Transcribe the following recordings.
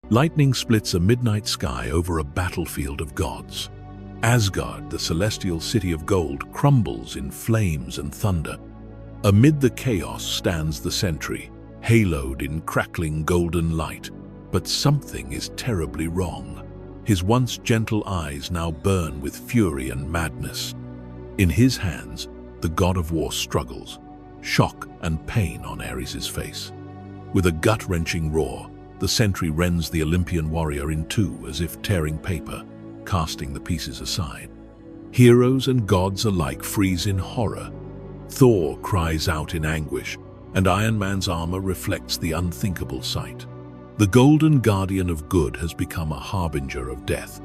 Lightning splits a midnight sky over a battlefield of gods. Asgard, the celestial city of gold, crumbles in flames and thunder. Amid the chaos stands the Sentry, haloed in crackling golden light. But something is terribly wrong. His once gentle eyes now burn with fury and madness. In his hands, the god of war struggles, shock and pain on Ares' face. With a gut-wrenching roar, the Sentry rends the Olympian warrior in two as if tearing paper, casting the pieces aside. Heroes and gods alike freeze in horror. Thor cries out in anguish, and Iron Man's armor reflects the unthinkable sight. The golden guardian of good has become a harbinger of death.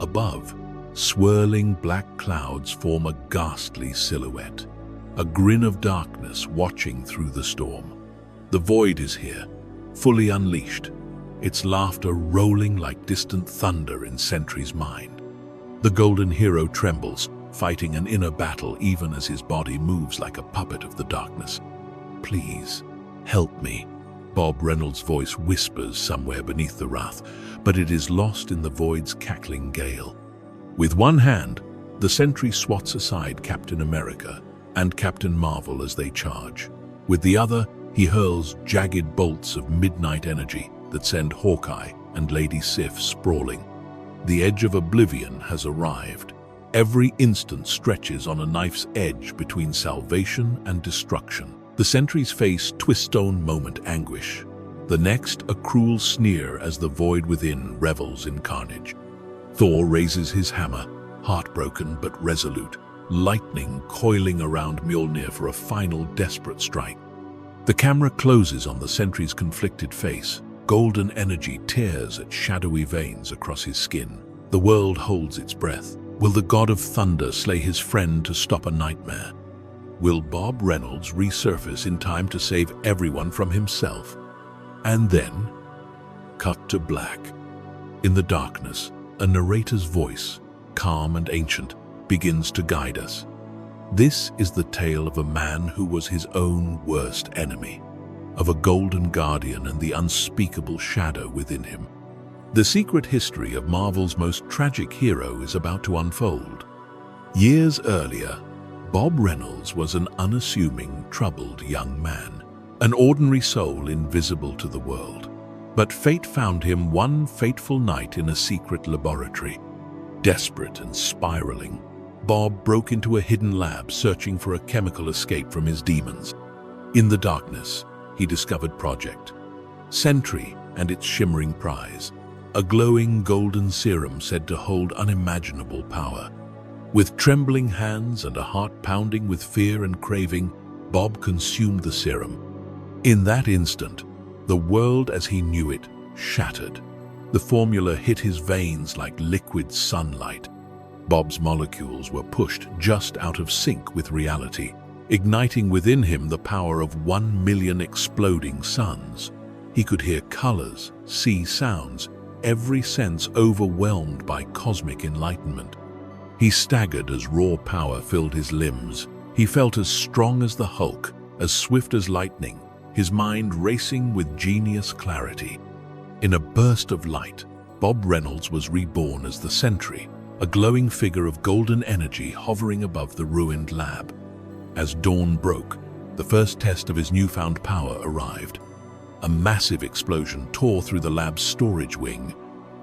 Above, swirling black clouds form a ghastly silhouette, a grin of darkness watching through the storm. The void is here, fully unleashed, its laughter rolling like distant thunder in Sentry's mind. The golden hero trembles, fighting an inner battle even as his body moves like a puppet of the darkness. "Please, help me," Bob Reynolds' voice whispers somewhere beneath the wrath, but it is lost in the void's cackling gale. With one hand, the Sentry swats aside Captain America and Captain Marvel as they charge. With the other, he hurls jagged bolts of midnight energy that send Hawkeye and Lady Sif sprawling. The edge of oblivion has arrived. Every instant stretches on a knife's edge between salvation and destruction. The Sentry's face twist-stone moment anguish. The next, a cruel sneer as the void within revels in carnage. Thor raises his hammer, heartbroken but resolute, lightning coiling around Mjolnir for a final desperate strike. The camera closes on the Sentry's conflicted face. Golden energy tears at shadowy veins across his skin. The world holds its breath. Will the god of thunder slay his friend to stop a nightmare? Will Bob Reynolds resurface in time to save everyone from himself? And then, cut to black. In the darkness, a narrator's voice, calm and ancient, begins to guide us. This is the tale of a man who was his own worst enemy, of a golden guardian and the unspeakable shadow within him. The secret history of Marvel's most tragic hero is about to unfold. Years earlier, Bob Reynolds was an unassuming, troubled young man, an ordinary soul invisible to the world. But fate found him one fateful night in a secret laboratory. Desperate and spiraling, Bob broke into a hidden lab searching for a chemical escape from his demons. In the darkness, he discovered Project Sentry and its shimmering prize, a glowing golden serum said to hold unimaginable power. With trembling hands and a heart pounding with fear and craving, Bob consumed the serum. In that instant, the world as he knew it shattered. The formula hit his veins like liquid sunlight. Bob's molecules were pushed just out of sync with reality, igniting within him the power of 1 million exploding suns. He could hear colors, see sounds, every sense overwhelmed by cosmic enlightenment. He staggered as raw power filled his limbs. He felt as strong as the Hulk, as swift as lightning, his mind racing with genius clarity. In a burst of light, Bob Reynolds was reborn as the Sentry, a glowing figure of golden energy hovering above the ruined lab. As dawn broke, the first test of his newfound power arrived. A massive explosion tore through the lab's storage wing,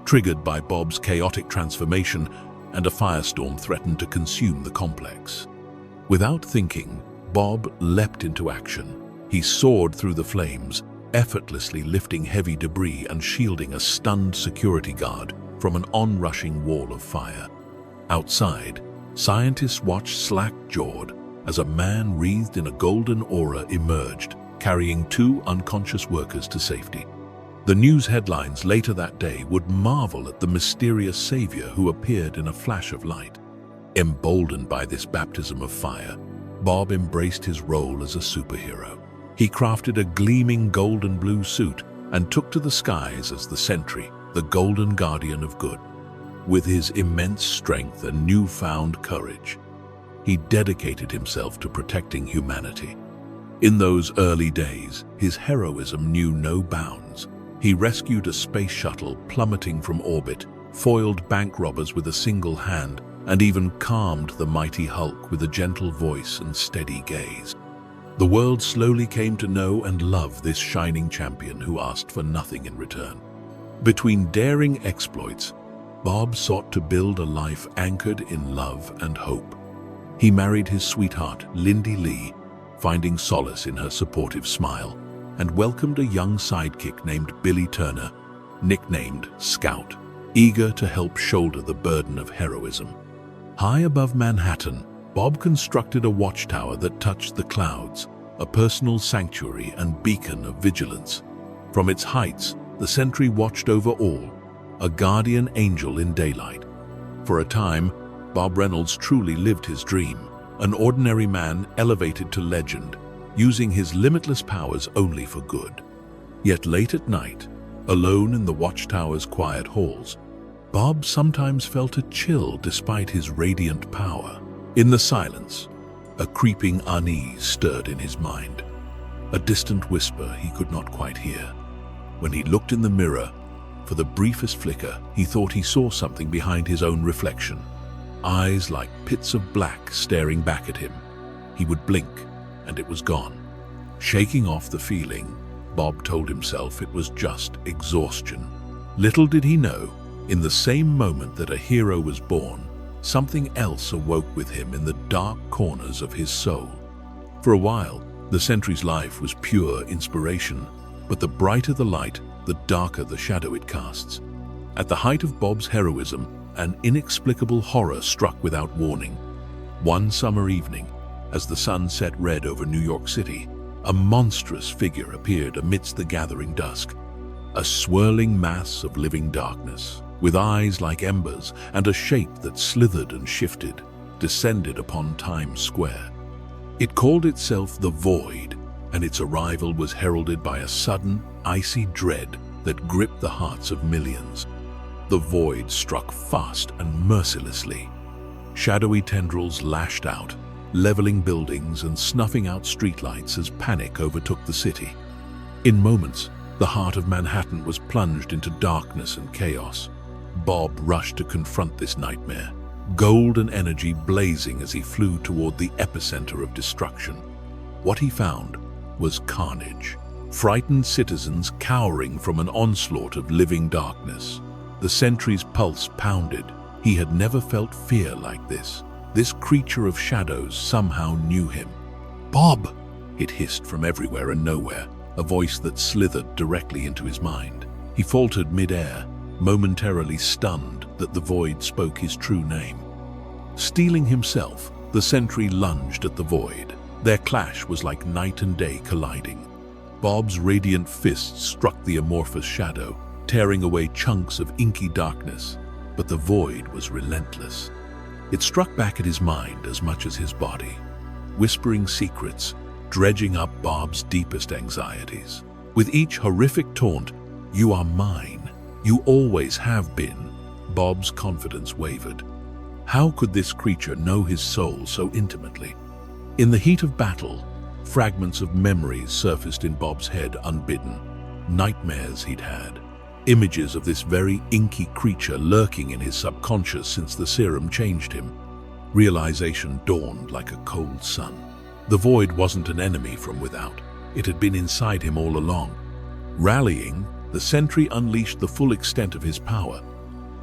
triggered by Bob's chaotic transformation, and a firestorm threatened to consume the complex. Without thinking, Bob leapt into action. He soared through the flames, effortlessly lifting heavy debris and shielding a stunned security guard from an onrushing wall of fire. Outside, scientists watched slack-jawed as a man wreathed in a golden aura emerged, carrying 2 unconscious workers to safety. The news headlines later that day would marvel at the mysterious savior who appeared in a flash of light. Emboldened by this baptism of fire, Bob embraced his role as a superhero. He crafted a gleaming gold and blue suit and took to the skies as the Sentry, the golden guardian of good. With his immense strength and newfound courage, he dedicated himself to protecting humanity. In those early days, his heroism knew no bounds. He rescued a space shuttle plummeting from orbit, foiled bank robbers with a single hand, and even calmed the mighty Hulk with a gentle voice and steady gaze. The world slowly came to know and love this shining champion who asked for nothing in return. Between daring exploits, Bob sought to build a life anchored in love and hope. He married his sweetheart, Lindy Lee, finding solace in her supportive smile, and welcomed a young sidekick named Billy Turner, nicknamed Scout, eager to help shoulder the burden of heroism. High above Manhattan, Bob constructed a watchtower that touched the clouds, a personal sanctuary and beacon of vigilance. From its heights, the Sentry watched over all, a guardian angel in daylight. For a time, Bob Reynolds truly lived his dream, an ordinary man elevated to legend, using his limitless powers only for good. Yet late at night, alone in the watchtower's quiet halls, Bob sometimes felt a chill despite his radiant power. In the silence, a creeping unease stirred in his mind, a distant whisper he could not quite hear. When he looked in the mirror, for the briefest flicker, he thought he saw something behind his own reflection. Eyes like pits of black staring back at him. He would blink, and it was gone. Shaking off the feeling, Bob told himself it was just exhaustion. Little did he know, in the same moment that a hero was born, something else awoke with him in the dark corners of his soul. For a while, the Sentry's life was pure inspiration, but the brighter the light, the darker the shadow it casts. At the height of Bob's heroism, an inexplicable horror struck without warning. One summer evening, as the sun set red over New York City, a monstrous figure appeared amidst the gathering dusk. A swirling mass of living darkness, with eyes like embers and a shape that slithered and shifted, descended upon Times Square. It called itself the Void, and its arrival was heralded by a sudden, icy dread that gripped the hearts of millions. The Void struck fast and mercilessly. Shadowy tendrils lashed out, leveling buildings and snuffing out streetlights as panic overtook the city. In moments, the heart of Manhattan was plunged into darkness and chaos. Bob rushed to confront this nightmare, golden energy blazing as he flew toward the epicenter of destruction. What he found was carnage, frightened citizens cowering from an onslaught of living darkness. The Sentry's pulse pounded. He had never felt fear like this. This creature of shadows somehow knew him. "Bob!" it hissed from everywhere and nowhere, a voice that slithered directly into his mind. He faltered mid-air, momentarily stunned that the Void spoke his true name. Steeling himself, the Sentry lunged at the Void. Their clash was like night and day colliding. Bob's radiant fists struck the amorphous shadow, tearing away chunks of inky darkness, but the Void was relentless. It struck back at his mind as much as his body, whispering secrets, dredging up Bob's deepest anxieties. With each horrific taunt, "You are mine, you always have been," Bob's confidence wavered. How could this creature know his soul so intimately? In the heat of battle, fragments of memories surfaced in Bob's head unbidden. Nightmares he'd had. Images of this very inky creature lurking in his subconscious since the serum changed him. Realization dawned like a cold sun. The Void wasn't an enemy from without. It had been inside him all along. Rallying, the Sentry unleashed the full extent of his power.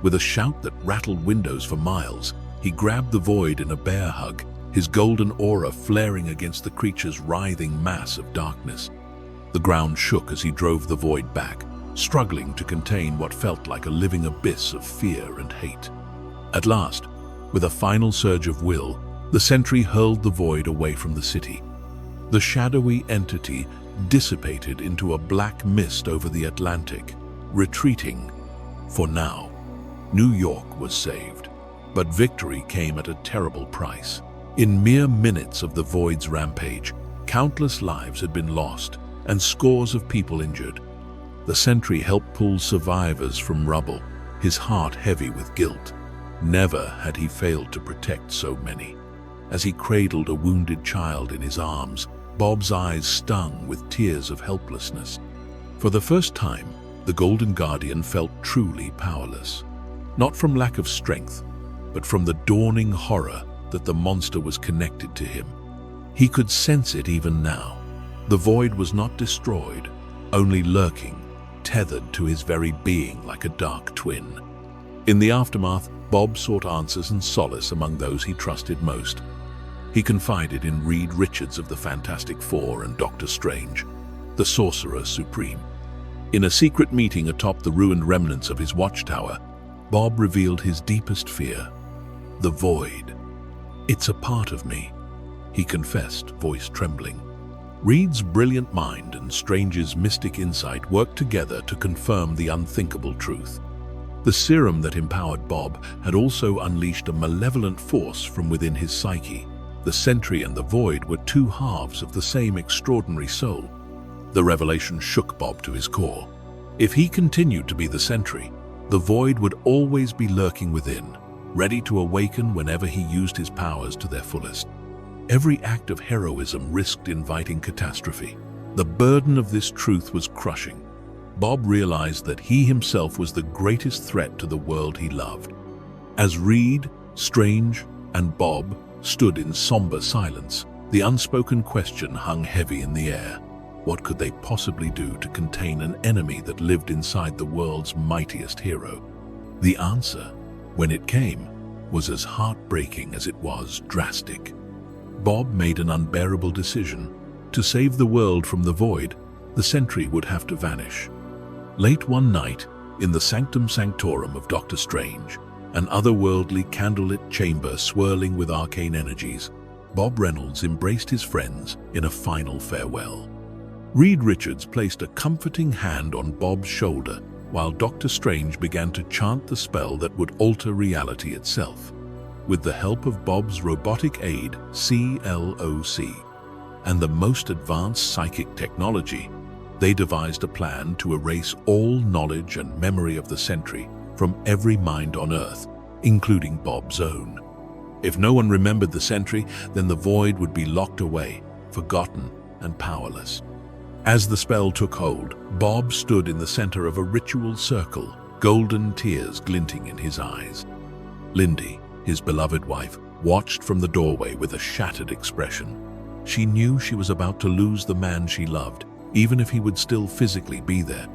With a shout that rattled windows for miles, he grabbed the Void in a bear hug, his golden aura flaring against the creature's writhing mass of darkness. The ground shook as he drove the Void back, struggling to contain what felt like a living abyss of fear and hate. At last, with a final surge of will, the Sentry hurled the Void away from the city. The shadowy entity dissipated into a black mist over the Atlantic, retreating. For now, New York was saved. But victory came at a terrible price. In mere minutes of the Void's rampage, countless lives had been lost and scores of people injured. The Sentry helped pull survivors from rubble, his heart heavy with guilt. Never had he failed to protect so many. As he cradled a wounded child in his arms, Bob's eyes stung with tears of helplessness. For the first time, the Golden Guardian felt truly powerless. Not from lack of strength, but from the dawning horror that the monster was connected to him. He could sense it even now. The void was not destroyed, only lurking, tethered to his very being like a dark twin. In the aftermath, Bob sought answers and solace among those he trusted most. He confided in Reed Richards of the Fantastic Four and Doctor Strange, the Sorcerer Supreme. In a secret meeting atop the ruined remnants of his watchtower, Bob revealed his deepest fear: the void. "It's a part of me," he confessed, voice trembling. Reed's brilliant mind and Strange's mystic insight worked together to confirm the unthinkable truth. The serum that empowered Bob had also unleashed a malevolent force from within his psyche. The Sentry and the Void were two halves of the same extraordinary soul. The revelation shook Bob to his core. If he continued to be the Sentry, the Void would always be lurking within, ready to awaken whenever he used his powers to their fullest. Every act of heroism risked inviting catastrophe. The burden of this truth was crushing. Bob realized that he himself was the greatest threat to the world he loved. As Reed, Strange, and Bob stood in somber silence, the unspoken question hung heavy in the air. What could they possibly do to contain an enemy that lived inside the world's mightiest hero? The answer, when it came, was as heartbreaking as it was drastic. Bob made an unbearable decision. To save the world from the void, the Sentry would have to vanish. Late one night, in the Sanctum Sanctorum of Doctor Strange, an otherworldly candlelit chamber swirling with arcane energies, Bob Reynolds embraced his friends in a final farewell. Reed Richards placed a comforting hand on Bob's shoulder while Doctor Strange began to chant the spell that would alter reality itself. With the help of Bob's robotic aid, CLOC, and the most advanced psychic technology, they devised a plan to erase all knowledge and memory of the Sentry from every mind on Earth, including Bob's own. If no one remembered the Sentry, then the void would be locked away, forgotten and powerless. As the spell took hold, Bob stood in the center of a ritual circle, golden tears glinting in his eyes. Lindy, his beloved wife, watched from the doorway with a shattered expression. She knew she was about to lose the man she loved, even if he would still physically be there.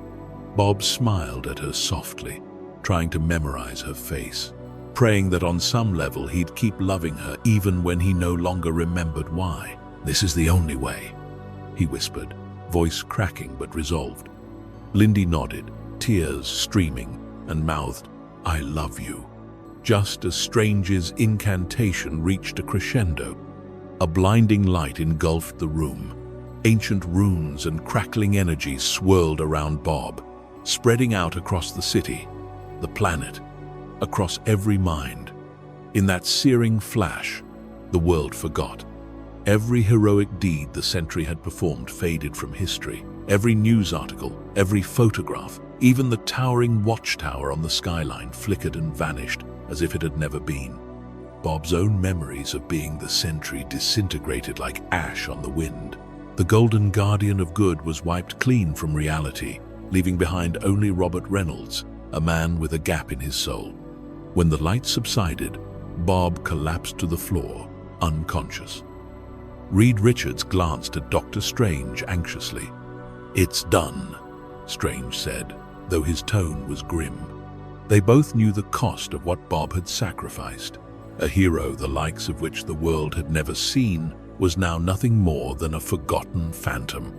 Bob smiled at her softly, trying to memorize her face, praying that on some level he'd keep loving her even when he no longer remembered why. "This is the only way," he whispered, voice cracking but resolved. Lindy nodded, tears streaming, and mouthed, "I love you." Just as Strange's incantation reached a crescendo, a blinding light engulfed the room. Ancient runes and crackling energies swirled around Bob, spreading out across the city, the planet, across every mind. In that searing flash, the world forgot. Every heroic deed the Sentry had performed faded from history. Every news article, every photograph, even the towering watchtower on the skyline flickered and vanished as if it had never been. Bob's own memories of being the Sentry disintegrated like ash on the wind. The Golden Guardian of Good was wiped clean from reality, leaving behind only Robert Reynolds, a man with a gap in his soul. When the light subsided, Bob collapsed to the floor, unconscious. Reed Richards glanced at Doctor Strange anxiously. "It's done," Strange said, though his tone was grim. They both knew the cost of what Bob had sacrificed. A hero the likes of which the world had never seen was now nothing more than a forgotten phantom.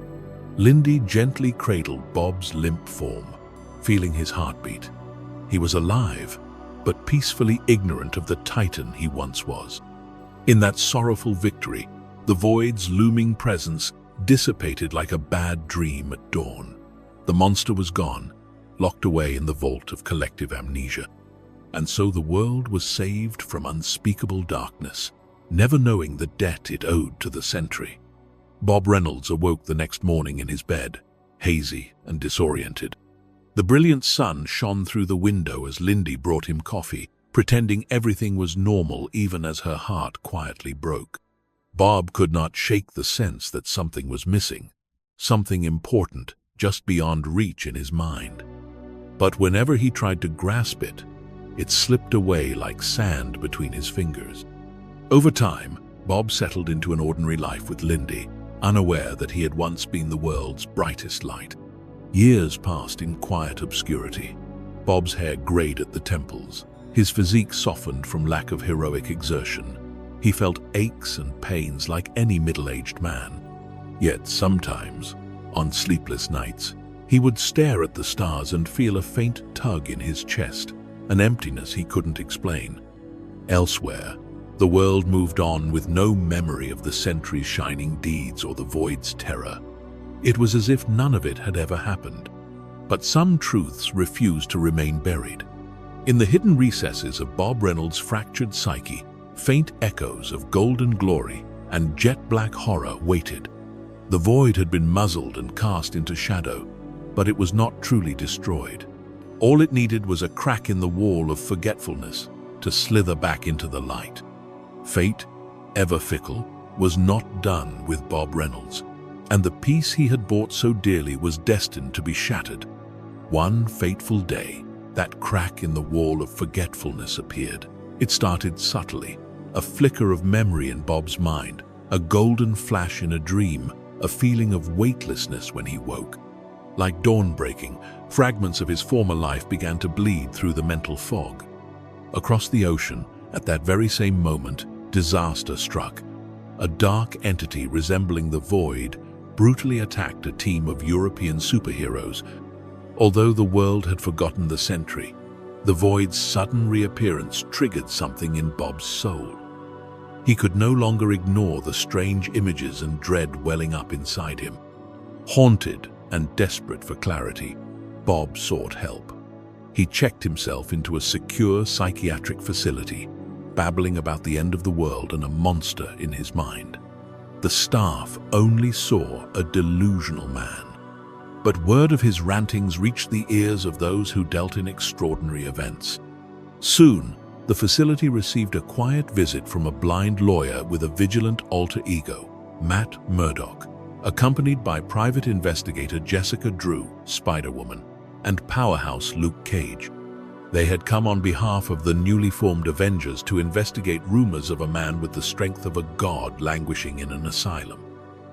Lindy gently cradled Bob's limp form, feeling his heartbeat. He was alive, but peacefully ignorant of the titan he once was. In that sorrowful victory, the void's looming presence dissipated like a bad dream at dawn. The monster was gone, locked away in the vault of collective amnesia. And so the world was saved from unspeakable darkness, never knowing the debt it owed to the Sentry. Bob Reynolds awoke the next morning in his bed, hazy and disoriented. The brilliant sun shone through the window as Lindy brought him coffee, pretending everything was normal even as her heart quietly broke. Bob could not shake the sense that something was missing, something important just beyond reach in his mind. But whenever he tried to grasp it, it slipped away like sand between his fingers. Over time, Bob settled into an ordinary life with Lindy, unaware that he had once been the world's brightest light. Years passed in quiet obscurity. Bob's hair grayed at the temples. His physique softened from lack of heroic exertion. He felt aches and pains like any middle-aged man. Yet sometimes, on sleepless nights, he would stare at the stars and feel a faint tug in his chest, an emptiness he couldn't explain. Elsewhere, the world moved on with no memory of the Sentry's shining deeds or the Void's terror. It was as if none of it had ever happened. But some truths refused to remain buried. In the hidden recesses of Bob Reynolds' fractured psyche, faint echoes of golden glory and jet-black horror waited. The Void had been muzzled and cast into shadow, but it was not truly destroyed. All it needed was a crack in the wall of forgetfulness to slither back into the light. Fate, ever fickle, was not done with Bob Reynolds, and the peace he had bought so dearly was destined to be shattered. One fateful day, that crack in the wall of forgetfulness appeared. It started subtly, a flicker of memory in Bob's mind, a golden flash in a dream, a feeling of weightlessness when he woke. Like dawn breaking, fragments of his former life began to bleed through the mental fog. Across the ocean, at that very same moment, disaster struck. A dark entity resembling the Void brutally attacked a team of European superheroes. Although the world had forgotten the Sentry, the Void's sudden reappearance triggered something in Bob's soul. He could no longer ignore the strange images and dread welling up inside him. Haunted and desperate for clarity, Bob sought help. He checked himself into a secure psychiatric facility, babbling about the end of the world and a monster in his mind. The staff only saw a delusional man. But word of his rantings reached the ears of those who dealt in extraordinary events. Soon, the facility received a quiet visit from a blind lawyer with a vigilant alter ego, Matt Murdock, accompanied by private investigator Jessica Drew, Spider-Woman, and powerhouse Luke Cage. They had come on behalf of the newly formed Avengers to investigate rumors of a man with the strength of a god languishing in an asylum.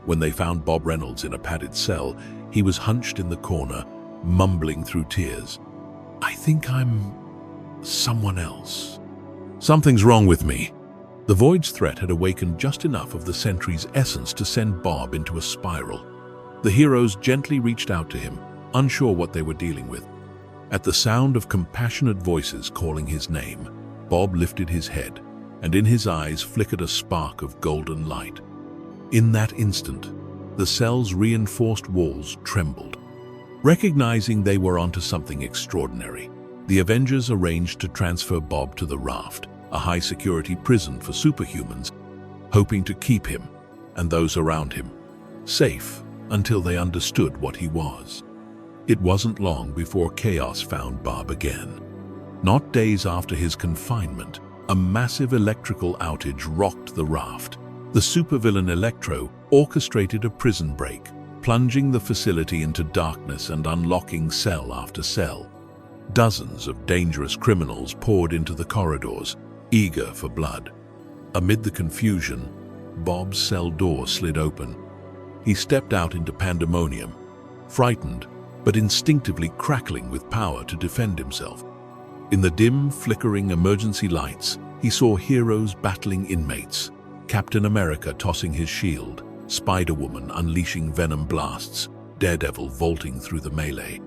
When they found Bob Reynolds in a padded cell, he was hunched in the corner, mumbling through tears. "I think I'm someone else. Something's wrong with me." The Void's threat had awakened just enough of the Sentry's essence to send Bob into a spiral. The heroes gently reached out to him, unsure what they were dealing with. At the sound of compassionate voices calling his name, Bob lifted his head, and in his eyes flickered a spark of golden light. In that instant, the cell's reinforced walls trembled. Recognizing they were onto something extraordinary, the Avengers arranged to transfer Bob to the Raft, a high-security prison for superhumans, hoping to keep him, and those around him, safe until they understood what he was. It wasn't long before chaos found Bob again. Not days after his confinement, a massive electrical outage rocked the Raft. The supervillain Electro orchestrated a prison break, plunging the facility into darkness and unlocking cell after cell. Dozens of dangerous criminals poured into the corridors, eager for blood. Amid the confusion, Bob's cell door slid open. He stepped out into pandemonium, frightened but instinctively crackling with power to defend himself. In the dim, flickering emergency lights, he saw heroes battling inmates, Captain America tossing his shield, Spider-Woman unleashing venom blasts, Daredevil vaulting through the melee.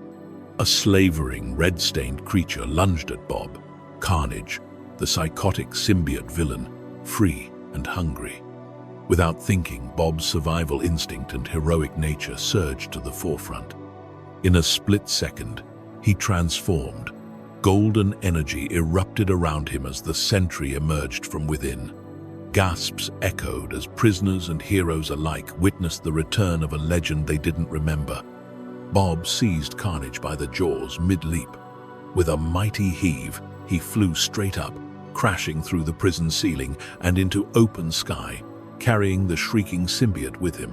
A slavering, red-stained creature lunged at Bob, Carnage, the psychotic symbiote villain, free and hungry. Without thinking, Bob's survival instinct and heroic nature surged to the forefront. In a split second, he transformed. Golden energy erupted around him as the Sentry emerged from within. Gasps echoed as prisoners and heroes alike witnessed the return of a legend they didn't remember. Bob seized Carnage by the jaws mid-leap. With a mighty heave, he flew straight up, crashing through the prison ceiling and into open sky, carrying the shrieking symbiote with him.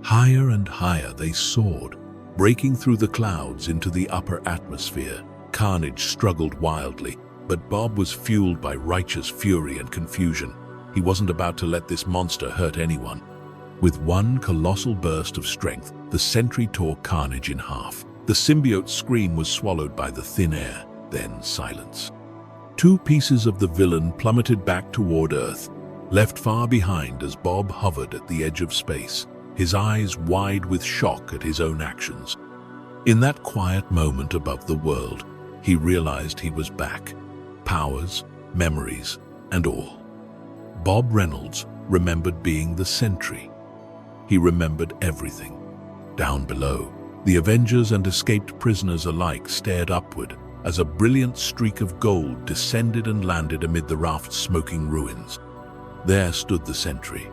Higher and higher they soared, breaking through the clouds into the upper atmosphere. Carnage struggled wildly, but Bob was fueled by righteous fury and confusion. He wasn't about to let this monster hurt anyone. With one colossal burst of strength, the Sentry tore Carnage in half. The symbiote's scream was swallowed by the thin air, then silence. Two pieces of the villain plummeted back toward Earth, left far behind as Bob hovered at the edge of space, his eyes wide with shock at his own actions. In that quiet moment above the world, he realized he was back. Powers, memories, and all. Bob Reynolds remembered being the Sentry. He remembered everything. Down below, the Avengers and escaped prisoners alike stared upward as a brilliant streak of gold descended and landed amid the raft's smoking ruins. There stood the Sentry,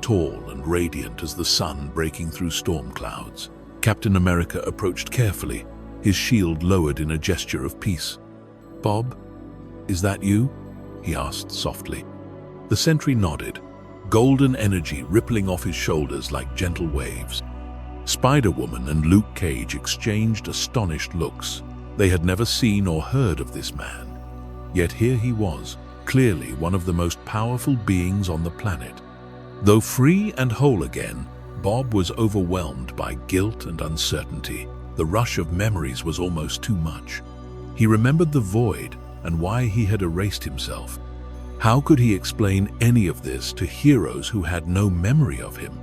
tall and radiant as the sun breaking through storm clouds. Captain America approached carefully, his shield lowered in a gesture of peace. "Bob, is that you?" he asked softly. The Sentry nodded, golden energy rippling off his shoulders like gentle waves. Spider-Woman and Luke Cage exchanged astonished looks. They had never seen or heard of this man. Yet here he was, clearly one of the most powerful beings on the planet. Though free and whole again, Bob was overwhelmed by guilt and uncertainty. The rush of memories was almost too much. He remembered the void and why he had erased himself. How could he explain any of this to heroes who had no memory of him?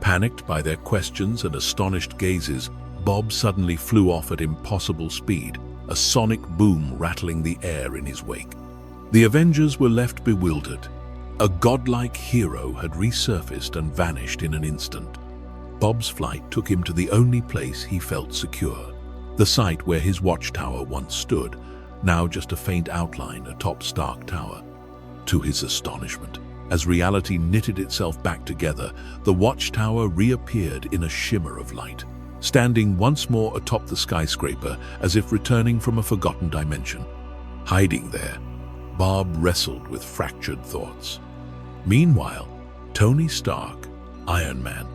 Panicked by their questions and astonished gazes, Bob suddenly flew off at impossible speed, a sonic boom rattling the air in his wake. The Avengers were left bewildered. A godlike hero had resurfaced and vanished in an instant. Bob's flight took him to the only place he felt secure, the site where his watchtower once stood, now just a faint outline atop Stark Tower. To his astonishment, as reality knitted itself back together, the watchtower reappeared in a shimmer of light, standing once more atop the skyscraper as if returning from a forgotten dimension. Hiding there, Bob wrestled with fractured thoughts. Meanwhile, Tony Stark, Iron Man,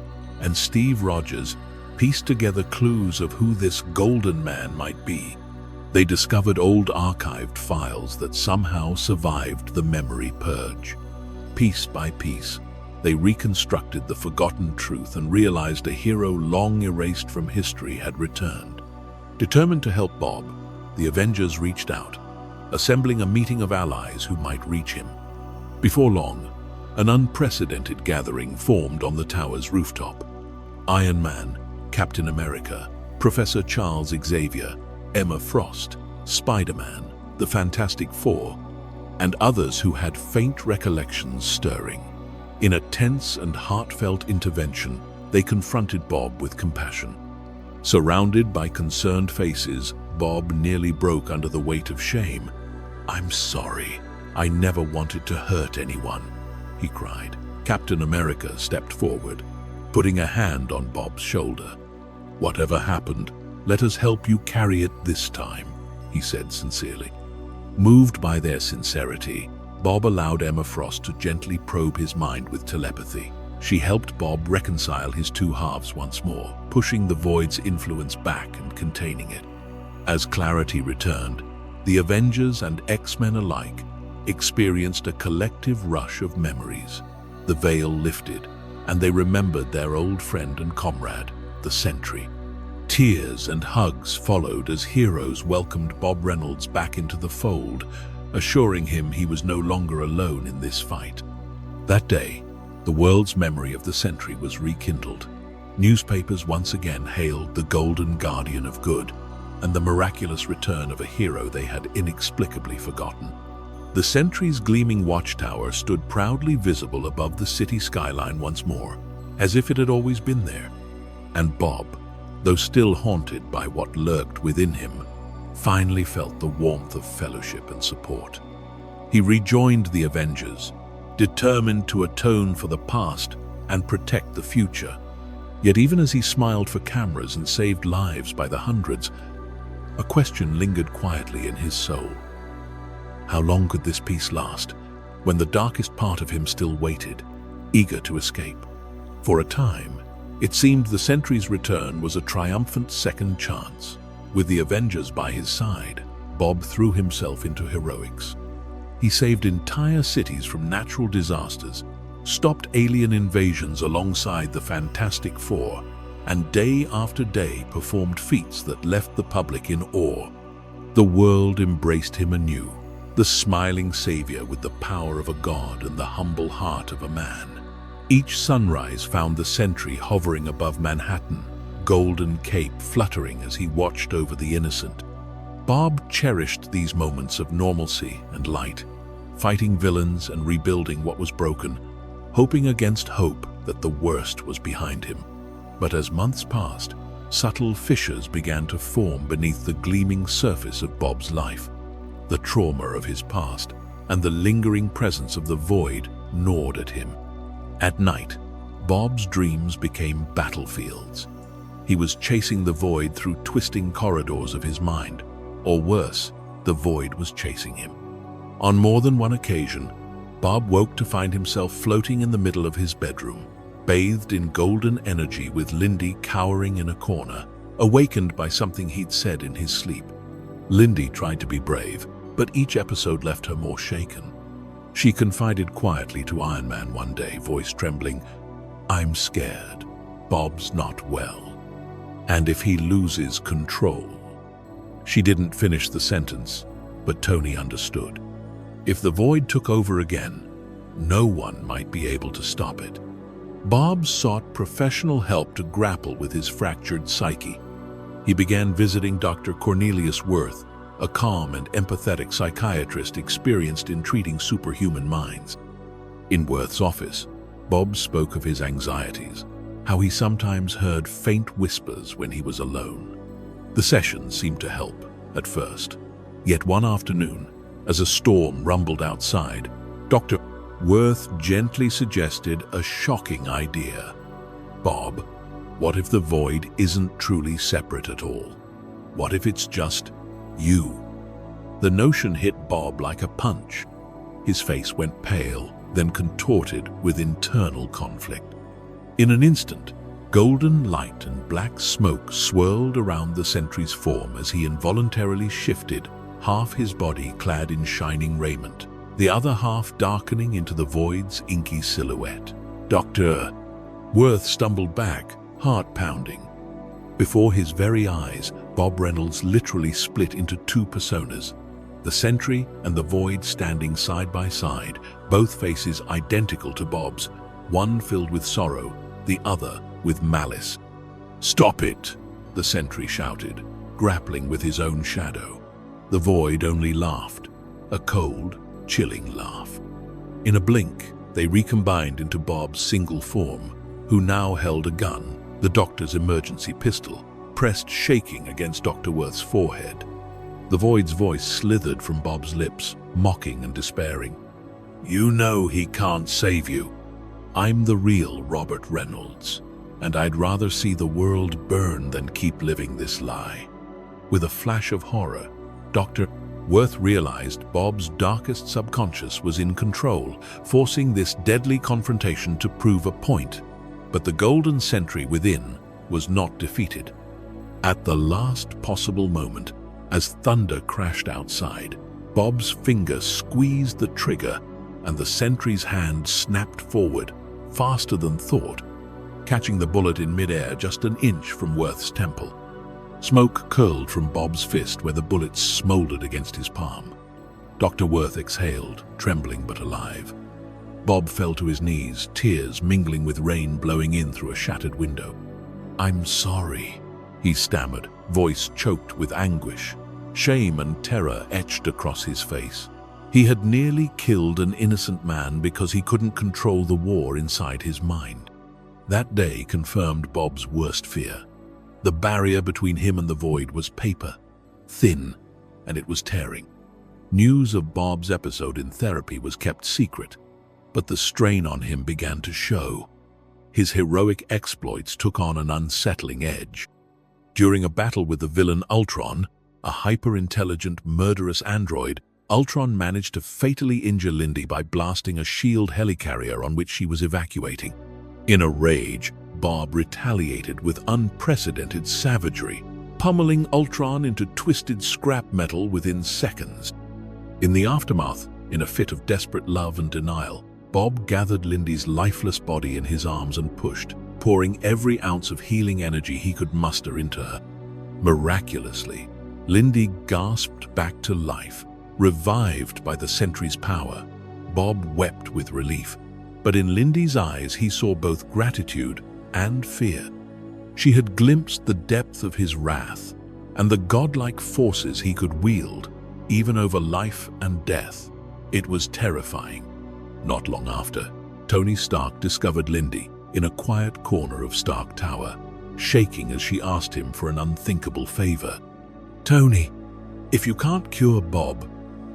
and Steve Rogers pieced together clues of who this Golden Man might be. They discovered old archived files that somehow survived the memory purge. Piece by piece, they reconstructed the forgotten truth and realized a hero long erased from history had returned. Determined to help Bob, the Avengers reached out, assembling a meeting of allies who might reach him. Before long, an unprecedented gathering formed on the tower's rooftop. Iron Man, Captain America, Professor Charles Xavier, Emma Frost, Spider-Man, the Fantastic Four, and others who had faint recollections stirring. In a tense and heartfelt intervention, they confronted Bob with compassion. Surrounded by concerned faces, Bob nearly broke under the weight of shame. "I'm sorry. I never wanted to hurt anyone," he cried. Captain America stepped forward, putting a hand on Bob's shoulder. "Whatever happened, let us help you carry it this time," he said sincerely. Moved by their sincerity, Bob allowed Emma Frost to gently probe his mind with telepathy. She helped Bob reconcile his two halves once more, pushing the void's influence back and containing it. As clarity returned, the Avengers and X-Men alike experienced a collective rush of memories. The veil lifted, and they remembered their old friend and comrade, the Sentry. Tears and hugs followed as heroes welcomed Bob Reynolds back into the fold, assuring him he was no longer alone in this fight. That day, the world's memory of the Sentry was rekindled. Newspapers once again hailed the Golden Guardian of Good and the miraculous return of a hero they had inexplicably forgotten. The Sentry's gleaming watchtower stood proudly visible above the city skyline once more, as if it had always been there. And Bob, though still haunted by what lurked within him, finally felt the warmth of fellowship and support. He rejoined the Avengers, determined to atone for the past and protect the future. Yet even as he smiled for cameras and saved lives by the hundreds, a question lingered quietly in his soul. How long could this peace last, when the darkest part of him still waited, eager to escape? For a time, it seemed the Sentry's return was a triumphant second chance. With the Avengers by his side, Bob threw himself into heroics. He saved entire cities from natural disasters, stopped alien invasions alongside the Fantastic Four, and day after day performed feats that left the public in awe. The world embraced him anew, the smiling savior with the power of a god and the humble heart of a man. Each sunrise found the Sentry hovering above Manhattan, golden cape fluttering as he watched over the innocent. Bob cherished these moments of normalcy and light, fighting villains and rebuilding what was broken, hoping against hope that the worst was behind him. But as months passed, subtle fissures began to form beneath the gleaming surface of Bob's life. The trauma of his past and the lingering presence of the void gnawed at him. At night, Bob's dreams became battlefields. He was chasing the void through twisting corridors of his mind, or worse, the void was chasing him. On more than one occasion, Bob woke to find himself floating in the middle of his bedroom, bathed in golden energy with Lindy cowering in a corner, awakened by something he'd said in his sleep. Lindy tried to be brave, but each episode left her more shaken. She confided quietly to Iron Man one day, voice trembling, "I'm scared. Bob's not well. And if he loses control..." She didn't finish the sentence, but Tony understood. If the void took over again, no one might be able to stop it. Bob sought professional help to grapple with his fractured psyche. He began visiting Dr. Cornelius Worth, a calm and empathetic psychiatrist experienced in treating superhuman minds. In Worth's office, Bob spoke of his anxieties, how he sometimes heard faint whispers when he was alone. The sessions seemed to help, at first. Yet one afternoon, as a storm rumbled outside, Dr. Worth gently suggested a shocking idea. "Bob, what if the void isn't truly separate at all? What if it's just you?" The notion hit Bob like a punch. His face went pale, then contorted with internal conflict. In an instant, golden light and black smoke swirled around the Sentry's form as he involuntarily shifted, half his body clad in shining raiment, the other half darkening into the void's inky silhouette. Dr. Worth stumbled back, heart pounding. Before his very eyes, Bob Reynolds literally split into two personas, the Sentry and the void standing side by side, both faces identical to Bob's, one filled with sorrow, the other with malice. "Stop it!" the Sentry shouted, grappling with his own shadow. The void only laughed, a cold, chilling laugh. In a blink, they recombined into Bob's single form, who now held a gun, the doctor's emergency pistol, pressed shaking against Dr. Worth's forehead. The void's voice slithered from Bob's lips, mocking and despairing. "You know he can't save you. I'm the real Robert Reynolds, and I'd rather see the world burn than keep living this lie." With a flash of horror, Dr. Worth realized Bob's darkest subconscious was in control, forcing this deadly confrontation to prove a point. But the golden Sentry within was not defeated. At the last possible moment, as thunder crashed outside, Bob's finger squeezed the trigger and the Sentry's hand snapped forward, faster than thought, catching the bullet in midair just an inch from Worth's temple. Smoke curled from Bob's fist where the bullet smoldered against his palm. Dr. Worth exhaled, trembling but alive. Bob fell to his knees, tears mingling with rain blowing in through a shattered window. "I'm sorry," he stammered, voice choked with anguish. Shame and terror etched across his face. He had nearly killed an innocent man because he couldn't control the war inside his mind. That day confirmed Bob's worst fear. The barrier between him and the void was paper, thin, and it was tearing. News of Bob's episode in therapy was kept secret, but the strain on him began to show. His heroic exploits took on an unsettling edge. During a battle with the villain Ultron, a hyper-intelligent, murderous android, Ultron managed to fatally injure Lindy by blasting a shield helicarrier on which she was evacuating. In a rage, Bob retaliated with unprecedented savagery, pummeling Ultron into twisted scrap metal within seconds. In the aftermath, in a fit of desperate love and denial, Bob gathered Lindy's lifeless body in his arms and pushed, pouring every ounce of healing energy he could muster into her. Miraculously, Lindy gasped back to life, revived by the Sentry's power. Bob wept with relief, but in Lindy's eyes he saw both gratitude and fear. She had glimpsed the depth of his wrath and the godlike forces he could wield, even over life and death. It was terrifying. Not long after, Tony Stark discovered Lindy in a quiet corner of Stark Tower, shaking as she asked him for an unthinkable favor. "Tony, if you can't cure Bob,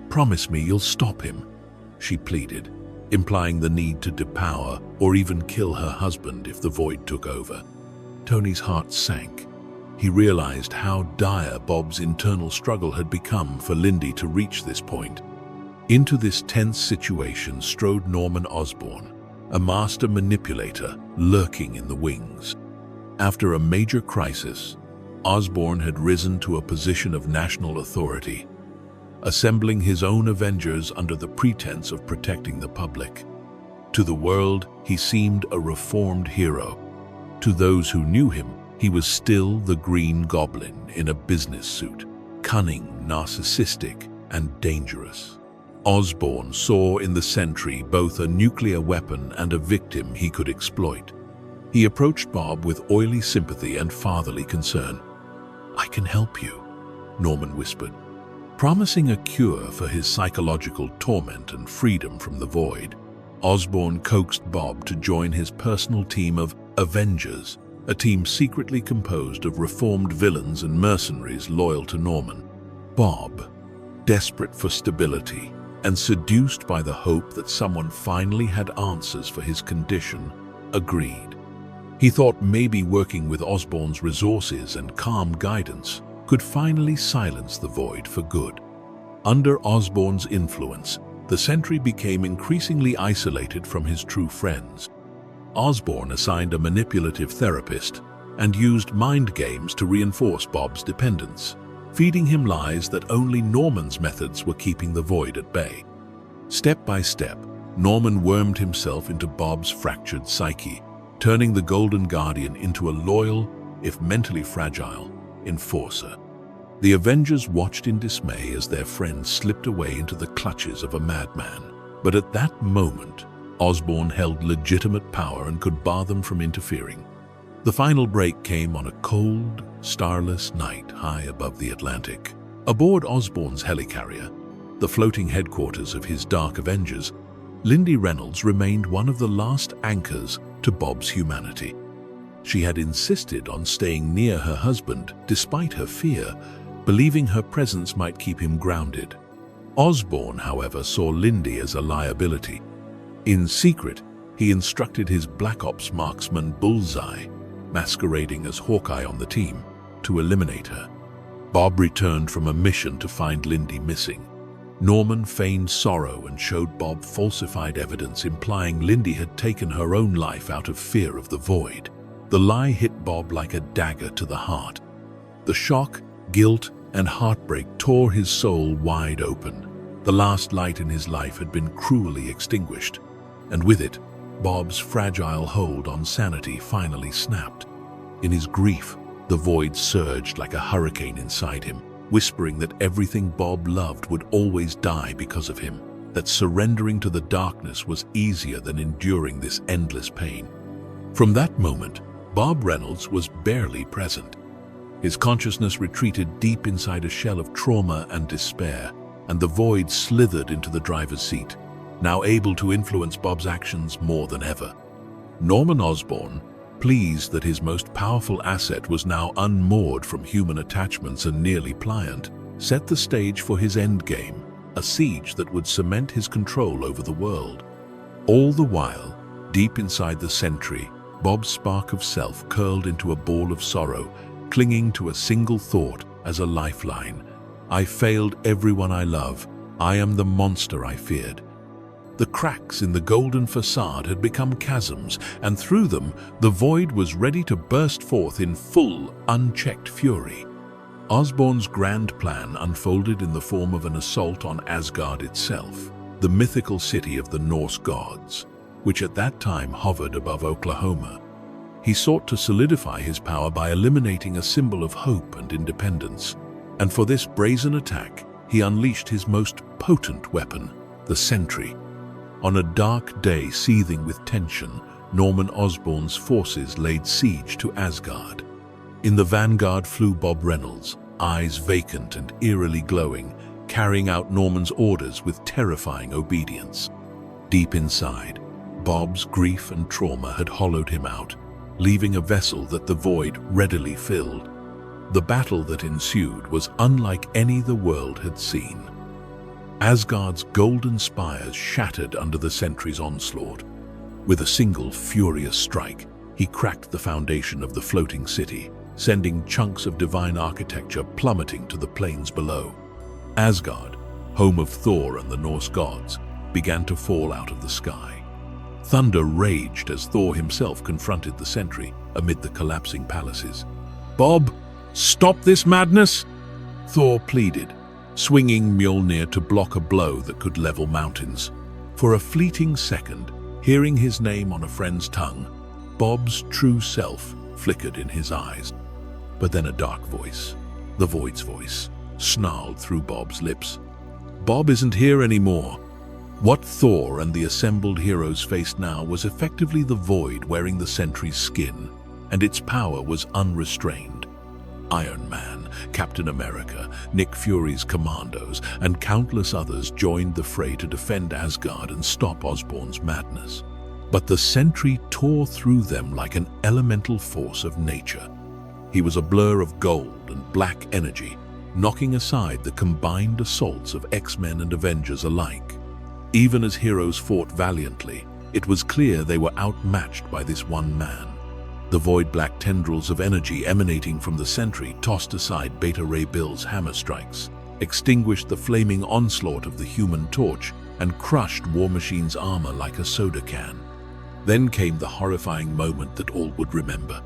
promise me you'll stop him," she pleaded, implying the need to depower or even kill her husband if the Void took over. Tony's heart sank. He realized how dire Bob's internal struggle had become for Lindy to reach this point. Into this tense situation strode Norman Osborn, a master manipulator lurking in the wings. After a major crisis, Osborn had risen to a position of national authority, assembling his own Avengers under the pretense of protecting the public. To the world, he seemed a reformed hero. To those who knew him, he was still the Green Goblin in a business suit, cunning, narcissistic, and dangerous. Osborn saw in the Sentry both a nuclear weapon and a victim he could exploit. He approached Bob with oily sympathy and fatherly concern. "I can help you," Norman whispered, promising a cure for his psychological torment and freedom from the Void. Osborn coaxed Bob to join his personal team of Avengers, a team secretly composed of reformed villains and mercenaries loyal to Norman. Bob, desperate for stability and seduced by the hope that someone finally had answers for his condition, agreed. He thought maybe working with Osborn's resources and calm guidance could finally silence the Void for good. Under Osborn's influence, the Sentry became increasingly isolated from his true friends. Osborn assigned a manipulative therapist and used mind games to reinforce Bob's dependence, feeding him lies that only Norman's methods were keeping the Void at bay. Step by step, Norman wormed himself into Bob's fractured psyche, turning the Golden Guardian into a loyal, if mentally fragile, enforcer. The Avengers watched in dismay as their friend slipped away into the clutches of a madman. But at that moment, Osborn held legitimate power and could bar them from interfering. The final break came on a cold, starless night high above the Atlantic. Aboard Osborn's helicarrier, the floating headquarters of his Dark Avengers, Lindy Reynolds remained one of the last anchors to Bob's humanity. She had insisted on staying near her husband despite her fear, believing her presence might keep him grounded. Osborn, however, saw Lindy as a liability. In secret, he instructed his Black Ops marksman Bullseye, masquerading as Hawkeye on the team, to eliminate her. Bob returned from a mission to find Lindy missing. Norman feigned sorrow and showed Bob falsified evidence implying Lindy had taken her own life out of fear of the Void. The lie hit Bob like a dagger to the heart. The shock, guilt, and heartbreak tore his soul wide open. The last light in his life had been cruelly extinguished, and with it, Bob's fragile hold on sanity finally snapped. In his grief, the Void surged like a hurricane inside him, whispering that everything Bob loved would always die because of him, that surrendering to the darkness was easier than enduring this endless pain. From that moment, Bob Reynolds was barely present. His consciousness retreated deep inside a shell of trauma and despair, and the Void slithered into the driver's seat, now able to influence Bob's actions more than ever. Norman Osborn, pleased that his most powerful asset was now unmoored from human attachments and nearly pliant, set the stage for his endgame, a siege that would cement his control over the world. All the while, deep inside the Sentry, Bob's spark of self curled into a ball of sorrow, clinging to a single thought as a lifeline. I failed everyone I love. I am the monster I feared. The cracks in the golden facade had become chasms, and through them, the Void was ready to burst forth in full, unchecked fury. Osborn's grand plan unfolded in the form of an assault on Asgard itself, the mythical city of the Norse gods, which at that time hovered above Oklahoma. He sought to solidify his power by eliminating a symbol of hope and independence, and for this brazen attack, he unleashed his most potent weapon, the Sentry. On a dark day seething with tension, Norman Osborn's forces laid siege to Asgard. In the vanguard flew Bob Reynolds, eyes vacant and eerily glowing, carrying out Norman's orders with terrifying obedience. Deep inside, Bob's grief and trauma had hollowed him out, leaving a vessel that the void readily filled. The battle that ensued was unlike any the world had seen. Asgard's golden spires shattered under the Sentry's onslaught. With a single furious strike, he cracked the foundation of the floating city, sending chunks of divine architecture plummeting to the plains below. Asgard, home of Thor and the Norse gods, began to fall out of the sky. Thunder raged as Thor himself confronted the Sentry amid the collapsing palaces. "Bob, stop this madness!" Thor pleaded, swinging Mjolnir to block a blow that could level mountains. For a fleeting second, hearing his name on a friend's tongue, Bob's true self flickered in his eyes. But then a dark voice, the Void's voice, snarled through Bob's lips. Bob isn't here anymore. What Thor and the assembled heroes faced now was effectively the Void wearing the Sentry's skin, and its power was unrestrained. Iron Man, Captain America, Nick Fury's commandos, and countless others joined the fray to defend Asgard and stop Osborn's madness. But the Sentry tore through them like an elemental force of nature. He was a blur of gold and black energy, knocking aside the combined assaults of X-Men and Avengers alike. Even as heroes fought valiantly, it was clear they were outmatched by this one man. The void-black tendrils of energy emanating from the Sentry tossed aside Beta Ray Bill's hammer strikes, extinguished the flaming onslaught of the Human Torch, and crushed War Machine's armor like a soda can. Then came the horrifying moment that all would remember.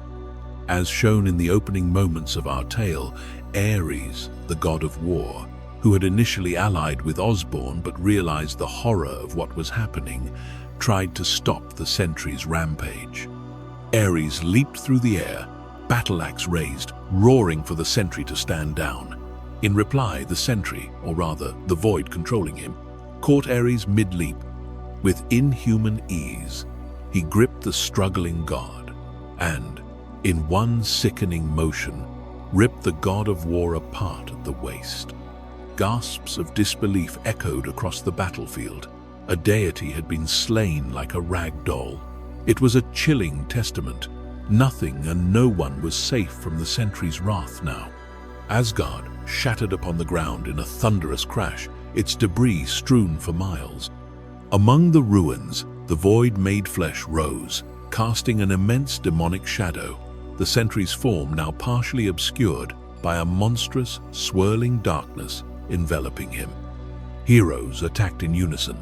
As shown in the opening moments of our tale, Ares, the god of war, who had initially allied with Osborn but realized the horror of what was happening, tried to stop the Sentry's rampage. Ares leaped through the air, battle axe raised, roaring for the Sentry to stand down. In reply, the Sentry, or rather the Void controlling him, caught Ares mid-leap. With inhuman ease, he gripped the struggling god and, in one sickening motion, ripped the god of war apart at the waist. Gasps of disbelief echoed across the battlefield. A deity had been slain like a rag doll. It was a chilling testament. Nothing and no one was safe from the Sentry's wrath now. Asgard shattered upon the ground in a thunderous crash, its debris strewn for miles. Among the ruins, the void-made flesh rose, casting an immense demonic shadow, the Sentry's form now partially obscured by a monstrous, swirling darkness enveloping him. Heroes attacked in unison.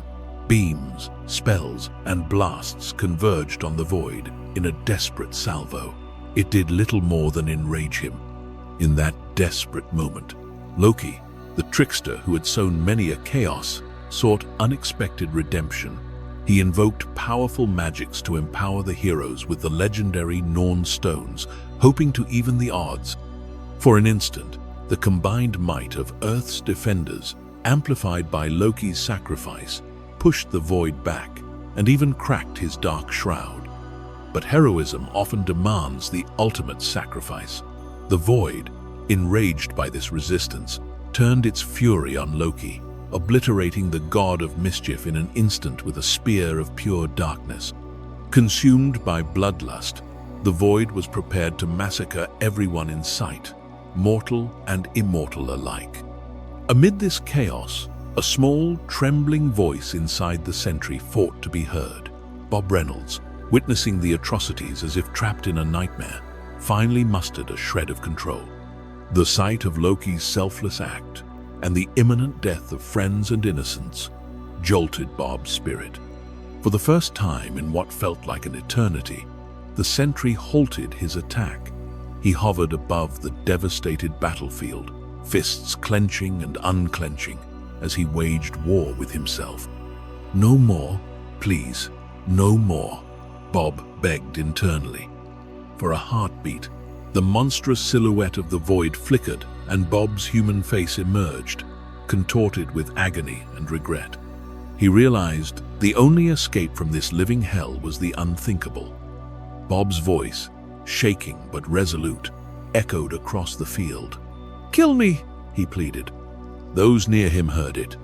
Beams, spells, and blasts converged on the Void in a desperate salvo. It did little more than enrage him. In that desperate moment, Loki, the trickster who had sown many a chaos, sought unexpected redemption. He invoked powerful magics to empower the heroes with the legendary Norn stones, hoping to even the odds. For an instant, the combined might of Earth's defenders, amplified by Loki's sacrifice, pushed the Void back and even cracked his dark shroud. But heroism often demands the ultimate sacrifice. The Void, enraged by this resistance, turned its fury on Loki, obliterating the god of mischief in an instant with a spear of pure darkness. Consumed by bloodlust, the Void was prepared to massacre everyone in sight, mortal and immortal alike. Amid this chaos, a small, trembling voice inside the Sentry fought to be heard. Bob Reynolds, witnessing the atrocities as if trapped in a nightmare, finally mustered a shred of control. The sight of Loki's selfless act and the imminent death of friends and innocents jolted Bob's spirit. For the first time in what felt like an eternity, the Sentry halted his attack. He hovered above the devastated battlefield, fists clenching and unclenching as he waged war with himself. "No more, please, no more," Bob begged internally. For a heartbeat, the monstrous silhouette of the void flickered and Bob's human face emerged, contorted with agony and regret. He realized the only escape from this living hell was the unthinkable. Bob's voice, shaking but resolute, echoed across the field. "Kill me," he pleaded. Those near him heard it.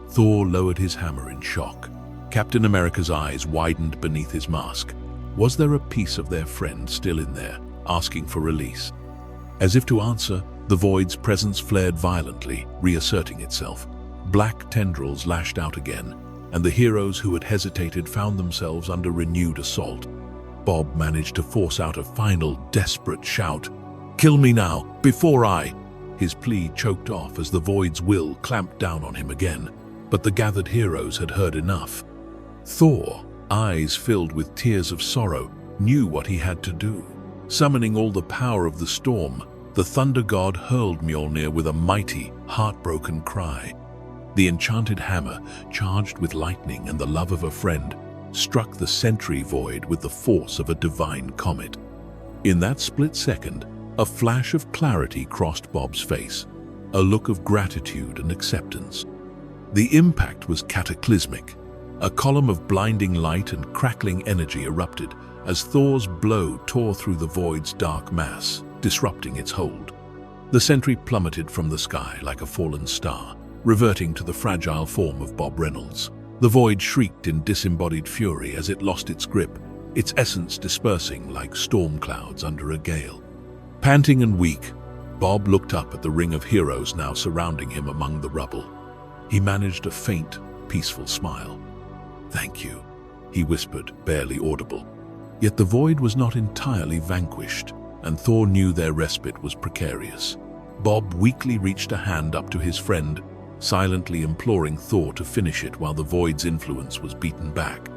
Thor lowered his hammer in shock. Captain America's eyes widened beneath his mask. Was there a piece of their friend still in there, asking for release? As if to answer, the void's presence flared violently, reasserting itself. Black tendrils lashed out again, and the heroes who had hesitated found themselves under renewed assault. Bob managed to force out a final, desperate shout. "Kill me now, before I—" His plea choked off as the void's will clamped down on him again, but the gathered heroes had heard enough. Thor, eyes filled with tears of sorrow, knew what he had to do. Summoning all the power of the storm, the thunder god hurled Mjolnir with a mighty, heartbroken cry. The enchanted hammer, charged with lightning and the love of a friend, struck the Sentry void with the force of a divine comet. In that split second, a flash of clarity crossed Bob's face, a look of gratitude and acceptance. The impact was cataclysmic. A column of blinding light and crackling energy erupted as Thor's blow tore through the void's dark mass, disrupting its hold. The Sentry plummeted from the sky like a fallen star, reverting to the fragile form of Bob Reynolds. The void shrieked in disembodied fury as it lost its grip, its essence dispersing like storm clouds under a gale. Panting and weak, Bob looked up at the ring of heroes now surrounding him among the rubble. He managed a faint, peaceful smile. "Thank you," he whispered, barely audible. Yet the void was not entirely vanquished, and Thor knew their respite was precarious. Bob weakly reached a hand up to his friend, silently imploring Thor to finish it while the void's influence was beaten back.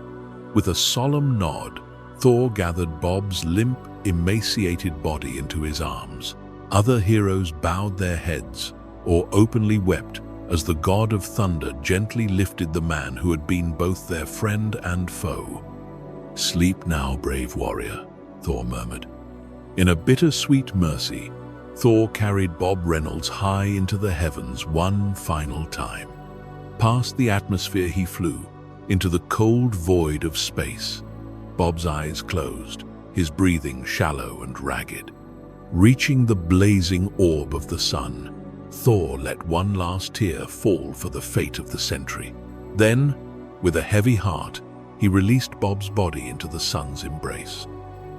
With a solemn nod, Thor gathered Bob's limp, emaciated body into his arms. Other heroes bowed their heads or openly wept as the god of thunder gently lifted the man who had been both their friend and foe. "Sleep now, brave warrior," Thor murmured. In a bittersweet mercy, Thor carried Bob Reynolds high into the heavens one final time. Past the atmosphere he flew, into the cold void of space. Bob's eyes closed, his breathing shallow and ragged. Reaching the blazing orb of the sun, Thor let one last tear fall for the fate of the Sentry. Then, with a heavy heart, he released Bob's body into the sun's embrace.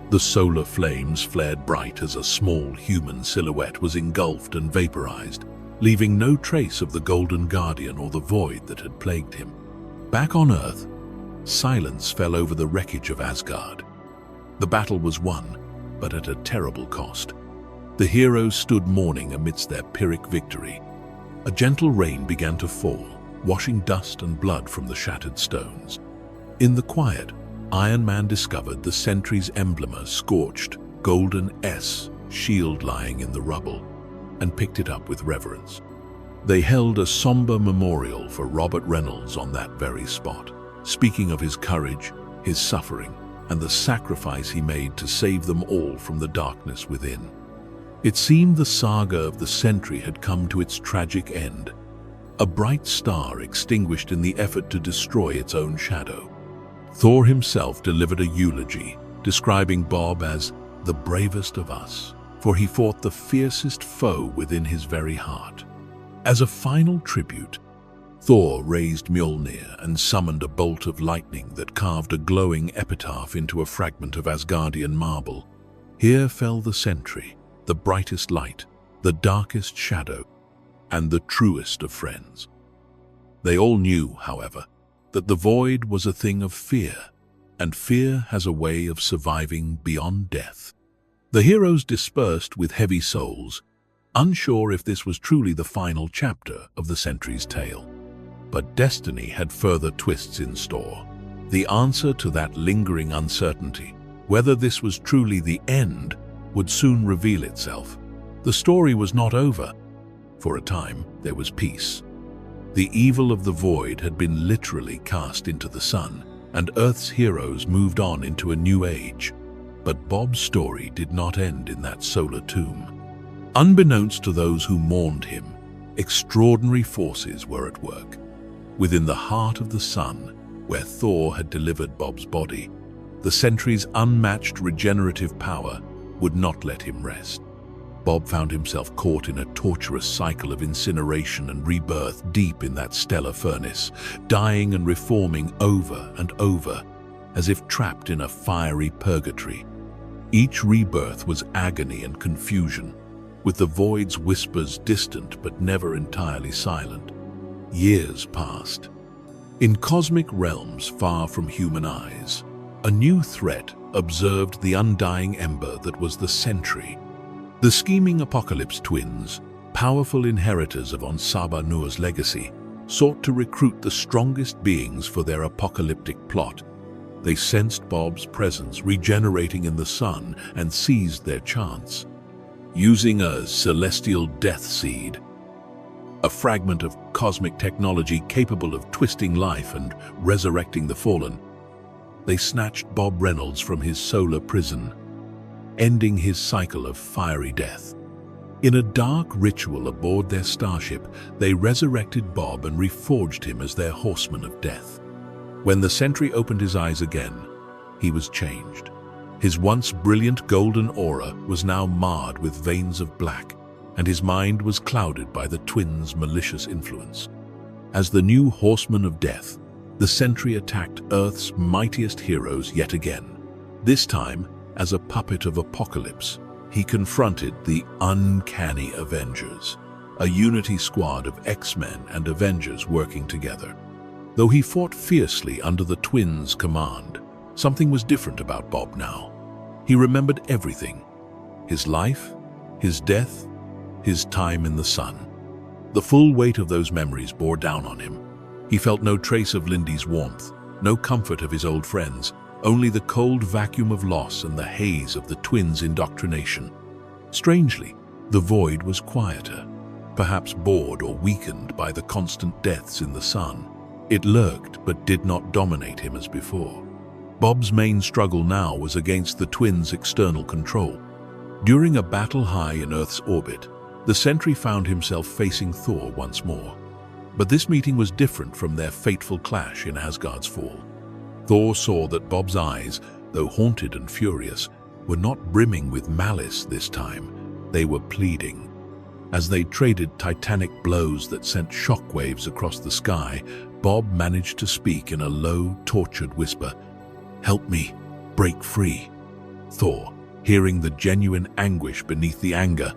The solar flames flared bright as a small human silhouette was engulfed and vaporized, leaving no trace of the Golden Guardian or the void that had plagued him. Back on Earth, silence fell over the wreckage of Asgard. The battle was won, but at a terrible cost. The heroes stood mourning amidst their Pyrrhic victory. A gentle rain began to fall, washing dust and blood from the shattered stones. In the quiet, Iron Man discovered the Sentry's emblem, a scorched, golden S shield lying in the rubble, and picked it up with reverence. They held a somber memorial for Robert Reynolds on that very spot, speaking of his courage, his suffering, and the sacrifice he made to save them all from the darkness within. It seemed the saga of the Sentry had come to its tragic end, a bright star extinguished in the effort to destroy its own shadow. Thor himself delivered a eulogy, describing Bob as the bravest of us, for he fought the fiercest foe within his very heart. As a final tribute, Thor raised Mjolnir and summoned a bolt of lightning that carved a glowing epitaph into a fragment of Asgardian marble. Here fell the Sentry, the brightest light, the darkest shadow, and the truest of friends. They all knew, however, that the void was a thing of fear, and fear has a way of surviving beyond death. The heroes dispersed with heavy souls, unsure if this was truly the final chapter of the Sentry's tale. But destiny had further twists in store. The answer to that lingering uncertainty, whether this was truly the end would soon reveal itself. The story was not over. For a time, there was peace. The evil of the void had been literally cast into the sun, and Earth's heroes moved on into a new age. But Bob's story did not end in that solar tomb. Unbeknownst to those who mourned him, extraordinary forces were at work. Within the heart of the sun, where Thor had delivered Bob's body, the Sentry's unmatched regenerative power would not let him rest. Bob found himself caught in a torturous cycle of incineration and rebirth deep in that stellar furnace, dying and reforming over and over, as if trapped in a fiery purgatory. Each rebirth was agony and confusion, with the void's whispers distant but never entirely silent. Years passed. In cosmic realms far from human eyes, a new threat observed the undying ember that was the Sentry. The scheming Apocalypse twins, powerful inheritors of Onsabanua's legacy, sought to recruit the strongest beings for their apocalyptic plot. They sensed Bob's presence regenerating in the sun and seized their chance. Using a celestial death seed, a fragment of cosmic technology capable of twisting life and resurrecting the fallen, they snatched Bob Reynolds from his solar prison, ending his cycle of fiery death. In a dark ritual aboard their starship, they resurrected Bob and reforged him as their Horseman of death. When the Sentry opened his eyes again, he was changed. His once brilliant golden aura was now marred with veins of black, and his mind was clouded by the twins' malicious influence. As the new Horseman of death, the Sentry attacked Earth's mightiest heroes yet again. This time, as a puppet of Apocalypse, he confronted the uncanny Avengers, a unity squad of X-Men and Avengers working together. Though he fought fiercely under the twins' command, something was different about Bob now. He remembered everything: his life, his death, his time in the sun. The full weight of those memories bore down on him. He felt no trace of Lindy's warmth, no comfort of his old friends, only the cold vacuum of loss and the haze of the twins' indoctrination. Strangely, the void was quieter, perhaps bored or weakened by the constant deaths in the sun. It lurked but did not dominate him as before. Bob's main struggle now was against the twins' external control. During a battle high in Earth's orbit, the Sentry found himself facing Thor once more. But this meeting was different from their fateful clash in Asgard's fall. Thor saw that Bob's eyes, though haunted and furious, were not brimming with malice this time. They were pleading. As they traded titanic blows that sent shockwaves across the sky, Bob managed to speak in a low, tortured whisper. "Help me, break free." Thor, hearing the genuine anguish beneath the anger,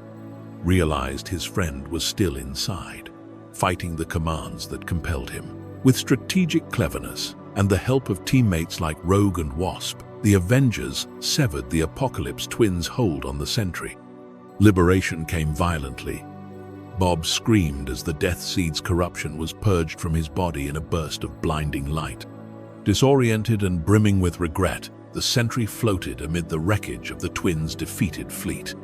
realized his friend was still inside, fighting the commands that compelled him. With strategic cleverness and the help of teammates like Rogue and Wasp, the Avengers severed the Apocalypse twins' hold on the Sentry. Liberation came violently. Bob screamed as the Death Seed's corruption was purged from his body in a burst of blinding light. Disoriented and brimming with regret, the Sentry floated amid the wreckage of the twins' defeated fleet.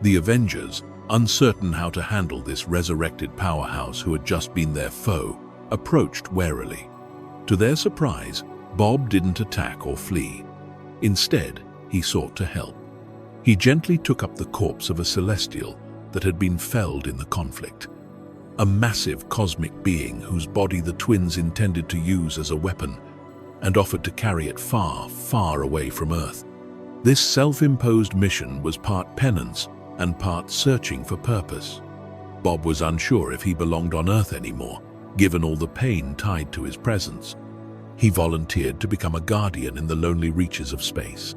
The Avengers, uncertain how to handle this resurrected powerhouse who had just been their foe, approached warily. To their surprise, Bob didn't attack or flee. Instead, he sought to help. He gently took up the corpse of a Celestial that had been felled in the conflict. A massive cosmic being whose body the twins intended to use as a weapon, and offered to carry it far, far away from Earth. This self-imposed mission was part penance and part searching for purpose. Bob was unsure if he belonged on Earth anymore, given all the pain tied to his presence. He volunteered to become a guardian in the lonely reaches of space.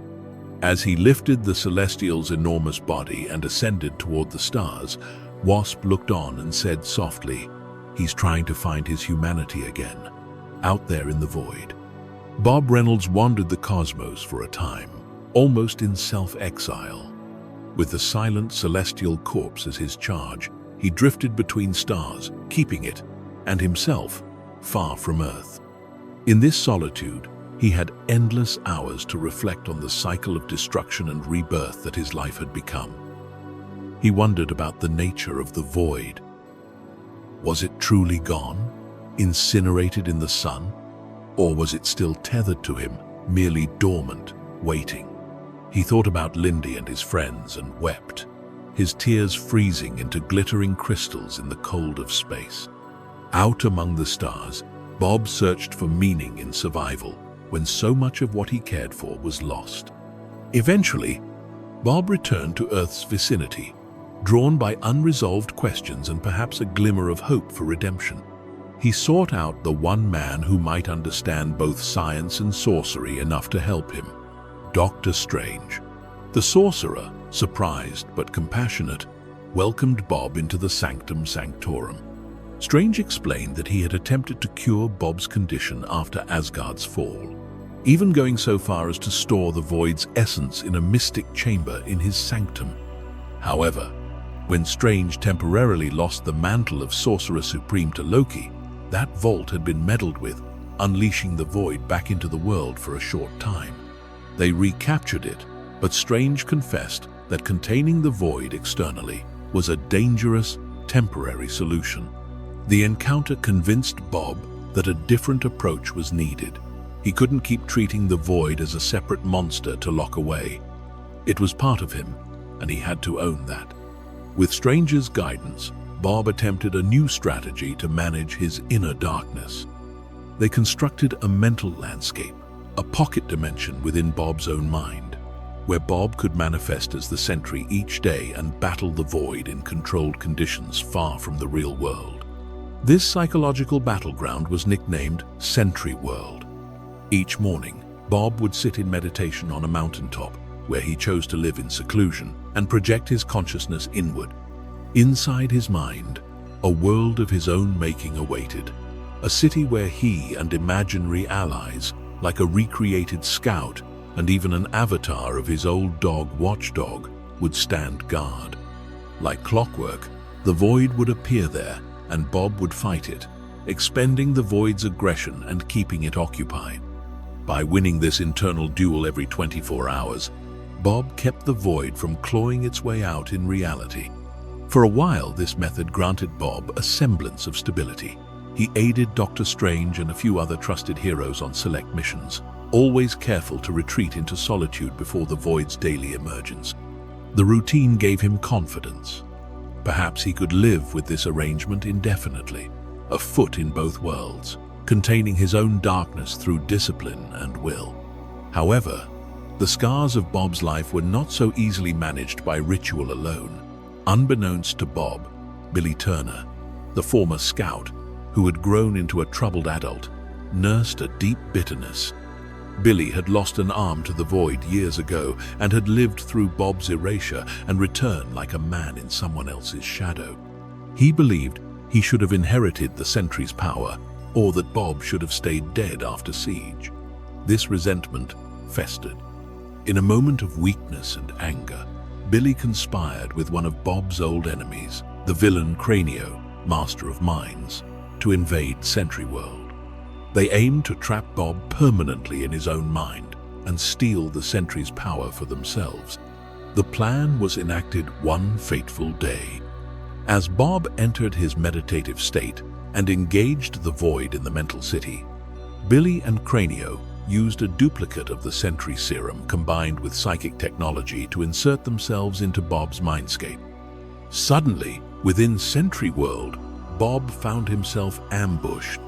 As he lifted the Celestial's enormous body and ascended toward the stars, Wasp looked on and said softly, "He's trying to find his humanity again, out there in the void." Bob Reynolds wandered the cosmos for a time, almost in self-exile. With the silent celestial corpse as his charge, he drifted between stars, keeping it, and himself, far from Earth. In this solitude, He had endless hours to reflect on the cycle of destruction and rebirth that his life had become. He wondered about the nature of the void. Was it truly gone, incinerated in the sun? Or was it still tethered to him, merely dormant, waiting? He thought about Lindy and his friends and wept, his tears freezing into glittering crystals in the cold of space. Out among the stars, Bob searched for meaning in survival when so much of what he cared for was lost. Eventually, Bob returned to Earth's vicinity, drawn by unresolved questions and perhaps a glimmer of hope for redemption. He sought out the one man who might understand both science and sorcery enough to help him, Dr. Strange. The sorcerer, surprised but compassionate, welcomed Bob into the Sanctum Sanctorum. Strange explained that he had attempted to cure Bob's condition after Asgard's fall, even going so far as to store the void's essence in a mystic chamber in his sanctum. However, when Strange temporarily lost the mantle of Sorcerer Supreme to Loki, that vault had been meddled with, unleashing the void back into the world for a short time. They recaptured it, but Strange confessed that containing the void externally was a dangerous, temporary solution. The encounter convinced Bob that a different approach was needed. He couldn't keep treating the void as a separate monster to lock away. It was part of him, and he had to own that. With Strange's guidance, Bob attempted a new strategy to manage his inner darkness. They constructed a mental landscape, a pocket dimension within Bob's own mind, where Bob could manifest as the Sentry each day and battle the void in controlled conditions far from the real world. This psychological battleground was nicknamed Sentry World. Each morning, Bob would sit in meditation on a mountaintop, where he chose to live in seclusion and project his consciousness inward. Inside his mind, a world of his own making awaited, a city where he and imaginary allies, like a recreated scout and even an avatar of his old dog Watchdog, would stand guard. Like clockwork, the void would appear there, and Bob would fight it, expending the void's aggression and keeping it occupied. By winning this internal duel every 24 hours, Bob kept the void from clawing its way out in reality. For a while, this method granted Bob a semblance of stability. He aided Dr. Strange and a few other trusted heroes on select missions, always careful to retreat into solitude before the void's daily emergence. The routine gave him confidence. Perhaps he could live with this arrangement indefinitely, a foot in both worlds, containing his own darkness through discipline and will. However, the scars of Bob's life were not so easily managed by ritual alone. Unbeknownst to Bob, Billy Turner, the former scout, who had grown into a troubled adult, nursed a deep bitterness. Billy had lost an arm to the void years ago and had lived through Bob's erasure and returned like a man in someone else's shadow. He believed he should have inherited the Sentry's power, or that Bob should have stayed dead after siege. This resentment festered. In a moment of weakness and anger, Billy conspired with one of Bob's old enemies, the villain Cranio, Master of Minds, to invade Sentry World. They aimed to trap Bob permanently in his own mind and steal the Sentry's power for themselves. The plan was enacted one fateful day. As Bob entered his meditative state and engaged the void in the mental city, Billy and Cranio used a duplicate of the Sentry serum combined with psychic technology to insert themselves into Bob's mindscape. Suddenly, within Sentry World, Bob found himself ambushed.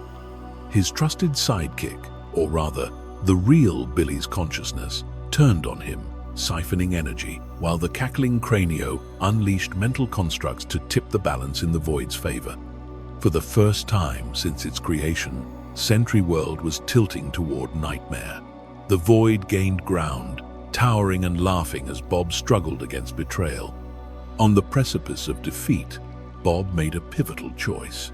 His trusted sidekick, or rather, the real Billy's consciousness, turned on him, siphoning energy, while the cackling Cranio unleashed mental constructs to tip the balance in the void's favor. For the first time since its creation, Sentry World was tilting toward nightmare. The void gained ground, towering and laughing as Bob struggled against betrayal. On the precipice of defeat, Bob made a pivotal choice.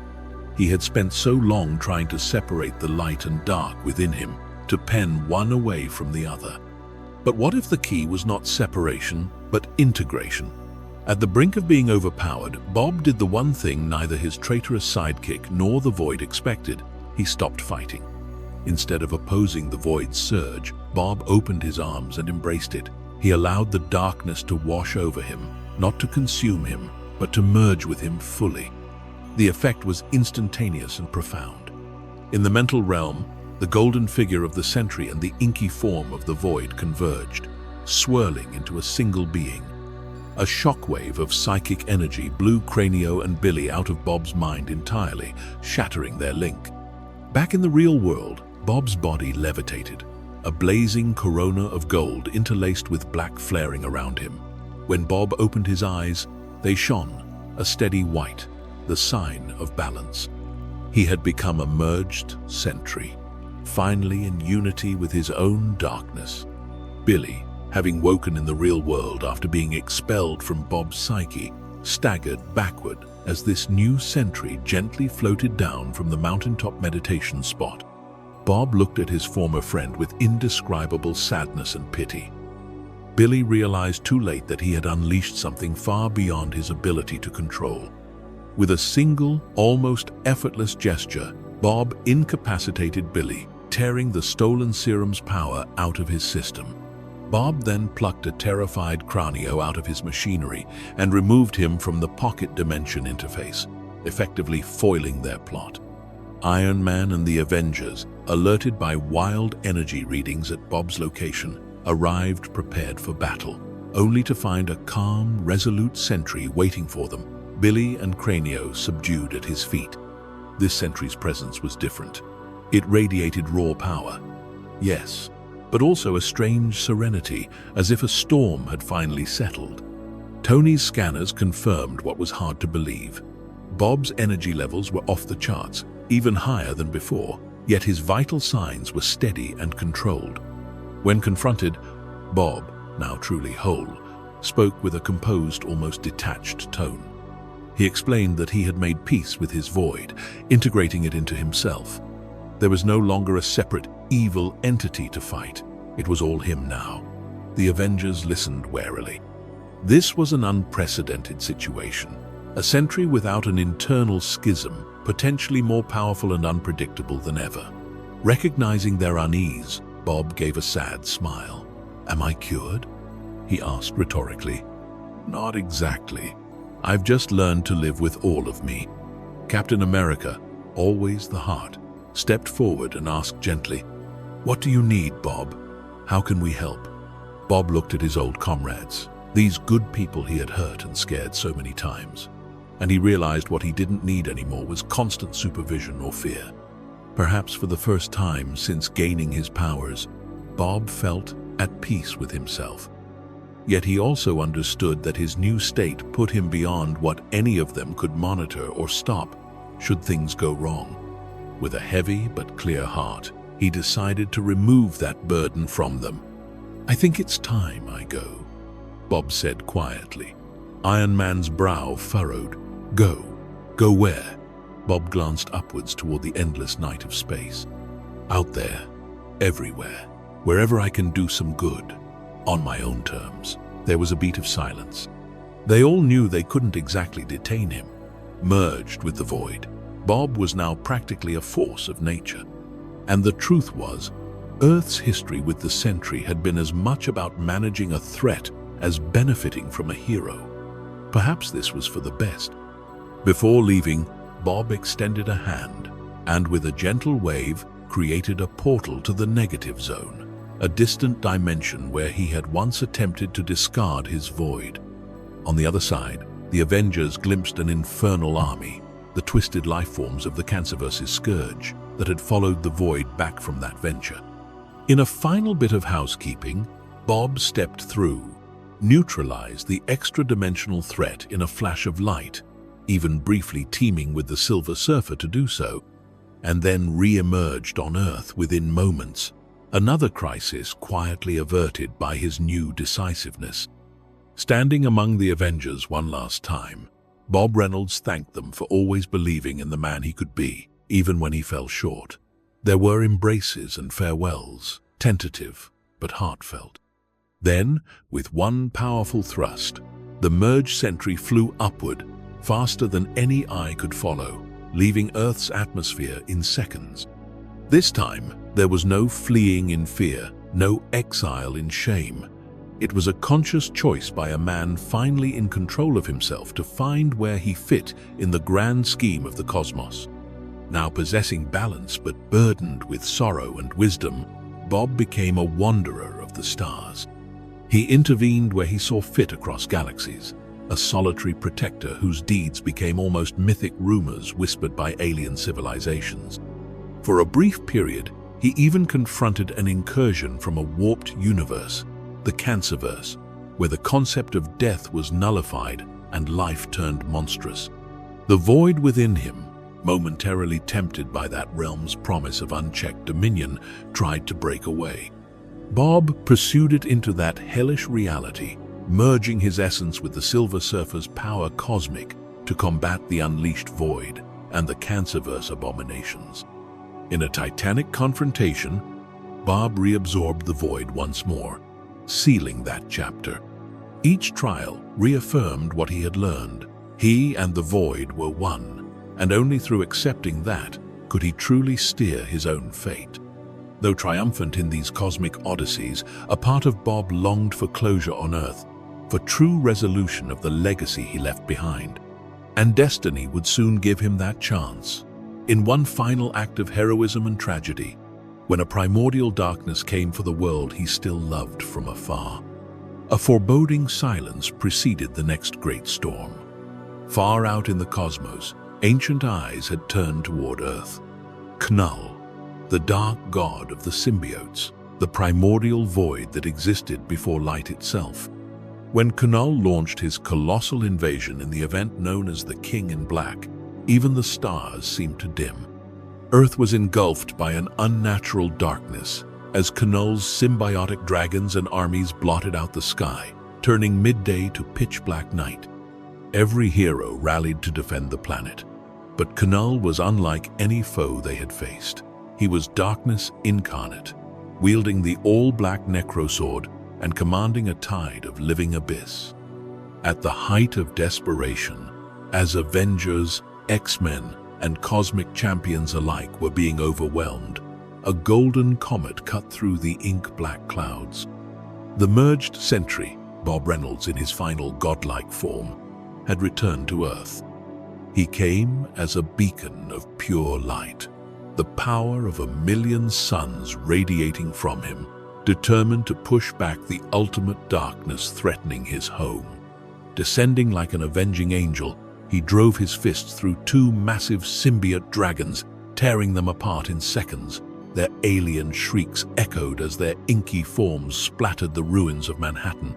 He had spent so long trying to separate the light and dark within him, to pen one away from the other. But what if the key was not separation, but integration? At the brink of being overpowered, Bob did the one thing neither his traitorous sidekick nor the void expected. He stopped fighting. Instead of opposing the void's surge, Bob opened his arms and embraced it. He allowed the darkness to wash over him, not to consume him, but to merge with him fully. The effect was instantaneous and profound. In the mental realm, the golden figure of the Sentry and the inky form of the void converged, swirling into a single being. A shockwave of psychic energy blew Cranio and Billy out of Bob's mind entirely, shattering their link. Back in the real world, Bob's body levitated, a blazing corona of gold interlaced with black flaring around him. When Bob opened his eyes, they shone, a steady white, the sign of balance. He had become a merged Sentry, finally in unity with his own darkness. Billy, having woken in the real world after being expelled from Bob's psyche, staggered backward as this new Sentry gently floated down from the mountaintop meditation spot. Bob looked at his former friend with indescribable sadness and pity. Billy realized too late that he had unleashed something far beyond his ability to control. With a single, almost effortless gesture, Bob incapacitated Billy, tearing the stolen serum's power out of his system. Bob then plucked a terrified Cranio out of his machinery and removed him from the pocket dimension interface, effectively foiling their plot. Iron Man and the Avengers, alerted by wild energy readings at Bob's location, arrived prepared for battle, only to find a calm, resolute Sentry waiting for them, Billy and Cranio subdued at his feet. This Sentry's presence was different. It radiated raw power, yes, but also a strange serenity, as if a storm had finally settled. Tony's scanners confirmed what was hard to believe. Bob's energy levels were off the charts, even higher than before, yet his vital signs were steady and controlled. When confronted, Bob, now truly whole, spoke with a composed, almost detached tone. He explained that he had made peace with his void, integrating it into himself. There was no longer a separate, evil entity to fight. It was all him now. The Avengers listened warily. This was an unprecedented situation. A Sentry without an internal schism, potentially more powerful and unpredictable than ever. Recognizing their unease, Bob gave a sad smile. "Am I cured?" he asked rhetorically. "Not exactly. I've just learned to live with all of me." Captain America, always the heart, stepped forward and asked gently, "What do you need, Bob? How can we help?" Bob looked at his old comrades, these good people he had hurt and scared so many times, and he realized what he didn't need anymore was constant supervision or fear. Perhaps for the first time since gaining his powers, Bob felt at peace with himself. Yet he also understood that his new state put him beyond what any of them could monitor or stop should things go wrong. With a heavy but clear heart, he decided to remove that burden from them. "I think it's time I go," Bob said quietly. Iron Man's brow furrowed. "Go? Go where?" Bob glanced upwards toward the endless night of space. "Out there, everywhere, wherever I can do some good, on my own terms." There was a beat of silence. They all knew they couldn't exactly detain him. Merged with the void, Bob was now practically a force of nature. And the truth was, Earth's history with the Sentry had been as much about managing a threat as benefiting from a hero. Perhaps this was for the best. Before leaving, Bob extended a hand, and with a gentle wave, created a portal to the negative zone, a distant dimension where he had once attempted to discard his void. On the other side, the Avengers glimpsed an infernal army, the twisted lifeforms of the Cancerverse's scourge that had followed the void back from that venture. In a final bit of housekeeping, Bob stepped through, neutralized the extra-dimensional threat in a flash of light, even briefly teaming with the Silver Surfer to do so, and then re-emerged on Earth within moments, another crisis quietly averted by his new decisiveness. Standing among the Avengers one last time, Bob Reynolds thanked them for always believing in the man he could be, even when he fell short. There were embraces and farewells, tentative but heartfelt. Then, with one powerful thrust, the merged Sentry flew upward, faster than any eye could follow, leaving Earth's atmosphere in seconds. This time, There was no fleeing in fear, no exile in shame. It was a conscious choice by a man finally in control of himself to find where he fit in the grand scheme of the cosmos. Now possessing balance but burdened with sorrow and wisdom, Bob became a wanderer of the stars. He intervened where he saw fit across galaxies, a solitary protector whose deeds became almost mythic rumors whispered by alien civilizations. For a brief period, he even confronted an incursion from a warped universe, the Cancerverse, where the concept of death was nullified and life turned monstrous. The void within him, momentarily tempted by that realm's promise of unchecked dominion, tried to break away. Bob pursued it into that hellish reality, merging his essence with the Silver Surfer's power cosmic to combat the unleashed void and the Cancerverse abominations. In a titanic confrontation, Bob reabsorbed the void once more, sealing that chapter. Each trial reaffirmed what he had learned. He and the void were one, and only through accepting that could he truly steer his own fate. Though triumphant in these cosmic odysseys, a part of Bob longed for closure on Earth, for true resolution of the legacy he left behind. And destiny would soon give him that chance. In one final act of heroism and tragedy, when a primordial darkness came for the world he still loved from afar. A foreboding silence preceded the next great storm. Far out in the cosmos, ancient eyes had turned toward Earth. Knull, the dark god of the symbiotes, the primordial void that existed before light itself. When Knull launched his colossal invasion in the event known as the King in Black, even the stars seemed to dim. Earth was engulfed by an unnatural darkness as Knull's symbiotic dragons and armies blotted out the sky, turning midday to pitch-black night. Every hero rallied to defend the planet, but Knull was unlike any foe they had faced. He was darkness incarnate, wielding the all-black necrosword and commanding a tide of living abyss. At the height of desperation, as Avengers, X-Men, and cosmic champions alike were being overwhelmed, a golden comet cut through the ink-black clouds. The merged Sentry, Bob Reynolds in his final godlike form, had returned to Earth. He came as a beacon of pure light, the power of 1,000,000 suns radiating from him, determined to push back the ultimate darkness threatening his home. Descending like an avenging angel, he drove his fists through two massive symbiote dragons, tearing them apart in seconds. Their alien shrieks echoed as their inky forms splattered the ruins of Manhattan.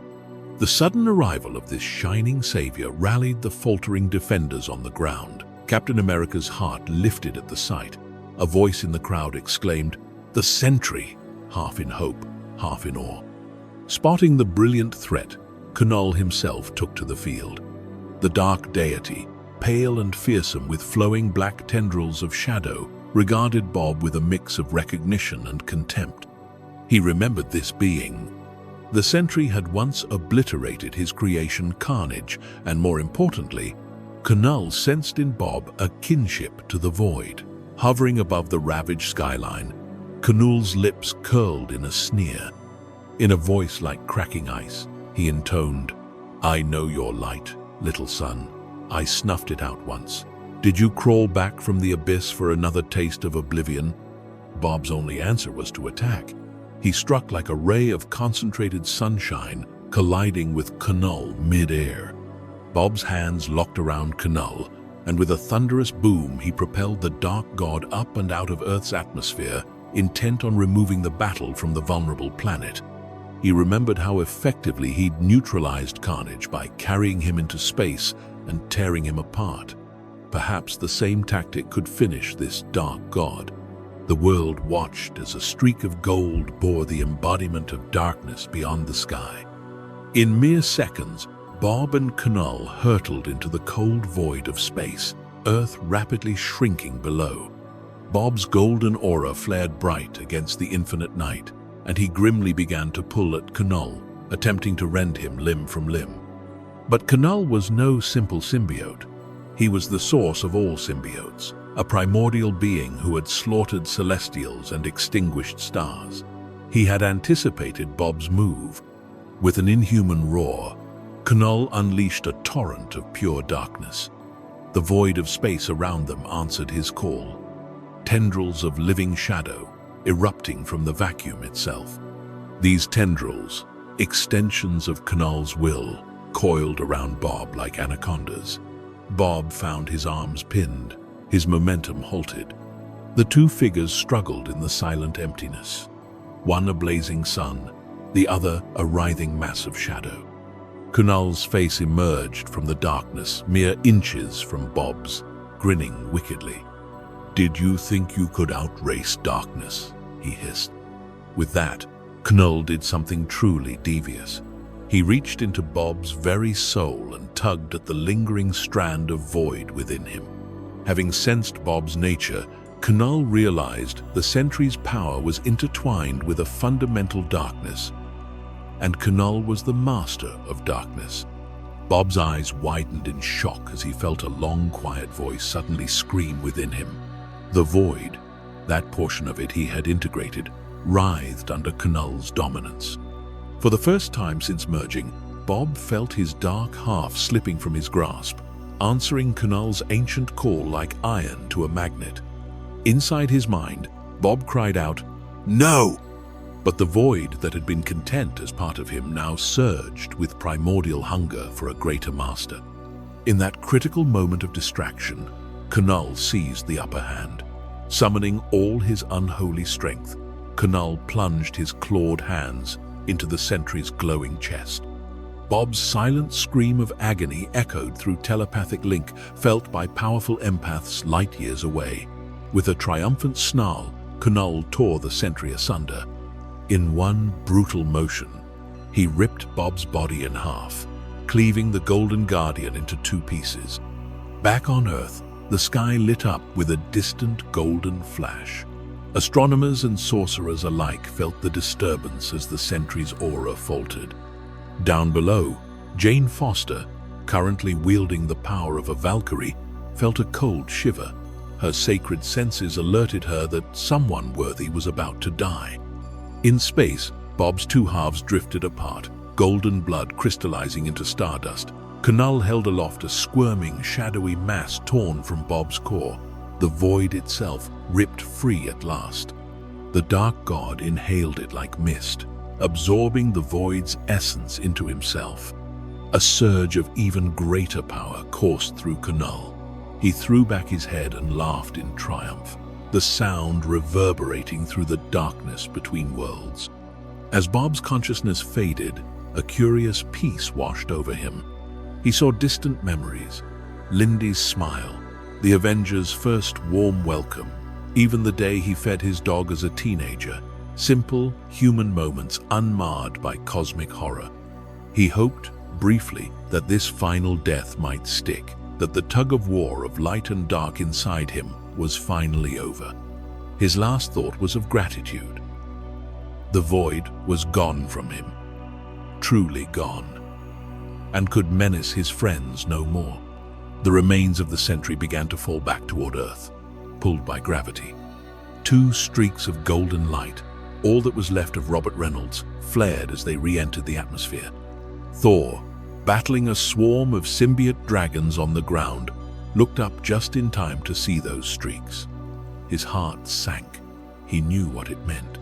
The sudden arrival of this shining savior rallied the faltering defenders on the ground. Captain America's heart lifted at the sight. A voice in the crowd exclaimed, "The Sentry!" half in hope, half in awe. Spotting the brilliant threat, Knull himself took to the field. The dark deity, pale and fearsome with flowing black tendrils of shadow, regarded Bob with a mix of recognition and contempt. He remembered this being. The Sentry had once obliterated his creation Carnage, and more importantly, Knull sensed in Bob a kinship to the void. Hovering above the ravaged skyline, Knull's lips curled in a sneer. In a voice like cracking ice, he intoned, "I know your light, little son. I snuffed it out once. Did you crawl back from the abyss for another taste of oblivion?" Bob's only answer was to attack. He struck like a ray of concentrated sunshine, colliding with Knull mid-air. Bob's hands locked around Knull, and with a thunderous boom he propelled the dark god up and out of Earth's atmosphere, intent on removing the battle from the vulnerable planet. He remembered how effectively he'd neutralized Carnage by carrying him into space and tearing him apart. Perhaps the same tactic could finish this dark god. The world watched as a streak of gold bore the embodiment of darkness beyond the sky. In mere seconds, Bob and Knull hurtled into the cold void of space, Earth rapidly shrinking below. Bob's golden aura flared bright against the infinite night, and he grimly began to pull at Knull, attempting to rend him limb from limb. But Knull was no simple symbiote. He was the source of all symbiotes, a primordial being who had slaughtered celestials and extinguished stars. He had anticipated Bob's move. With an inhuman roar, Knull unleashed a torrent of pure darkness. The void of space around them answered his call, tendrils of living shadow erupting from the vacuum itself. These tendrils, extensions of Knull's will, coiled around Bob like anacondas. Bob found his arms pinned, his momentum halted. The two figures struggled in the silent emptiness, one a blazing sun, the other a writhing mass of shadow. Knull's face emerged from the darkness, mere inches from Bob's, grinning wickedly. "Did you think you could outrace darkness?" he hissed. With that, Knull did something truly devious. He reached into Bob's very soul and tugged at the lingering strand of void within him. Having sensed Bob's nature, Knull realized the Sentry's power was intertwined with a fundamental darkness, and Knull was the master of darkness. Bob's eyes widened in shock as he felt a long, quiet voice suddenly scream within him. The void, that portion of it he had integrated, writhed under Knull's dominance. For the first time since merging, Bob felt his dark half slipping from his grasp, answering Knull's ancient call like iron to a magnet. Inside his mind, Bob cried out, "No!" But the void that had been content as part of him now surged with primordial hunger for a greater master. In that critical moment of distraction, Knull seized the upper hand. Summoning all his unholy strength, Knull plunged his clawed hands into the Sentry's glowing chest. Bob's silent scream of agony echoed through telepathic link felt by powerful empaths light years away. With a triumphant snarl, Knull tore the Sentry asunder. In one brutal motion, he ripped Bob's body in half, cleaving the Golden Guardian into two pieces. Back on Earth, the sky lit up with a distant golden flash. Astronomers and sorcerers alike felt the disturbance as the Sentry's aura faltered. Down below, Jane Foster, currently wielding the power of a Valkyrie, felt a cold shiver. Her sacred senses alerted her that someone worthy was about to die. In space, Bob's two halves drifted apart, golden blood crystallizing into stardust. Knull held aloft a squirming, shadowy mass torn from Bob's core. The void itself ripped free at last. The dark god inhaled it like mist, absorbing the void's essence into himself. A surge of even greater power coursed through Knull. He threw back his head and laughed in triumph, the sound reverberating through the darkness between worlds. As Bob's consciousness faded, a curious peace washed over him. He saw distant memories, Lindy's smile, the Avengers' first warm welcome, even the day he fed his dog as a teenager, simple, human moments unmarred by cosmic horror. He hoped, briefly, that this final death might stick, that the tug-of-war of light and dark inside him was finally over. His last thought was of gratitude. The void was gone from him, truly gone, and could menace his friends no more. The remains of the Sentry began to fall back toward Earth, pulled by gravity. Two streaks of golden light, all that was left of Robert Reynolds, flared as they re-entered the atmosphere. Thor, battling a swarm of symbiote dragons on the ground, looked up just in time to see those streaks. His heart sank. He knew what it meant.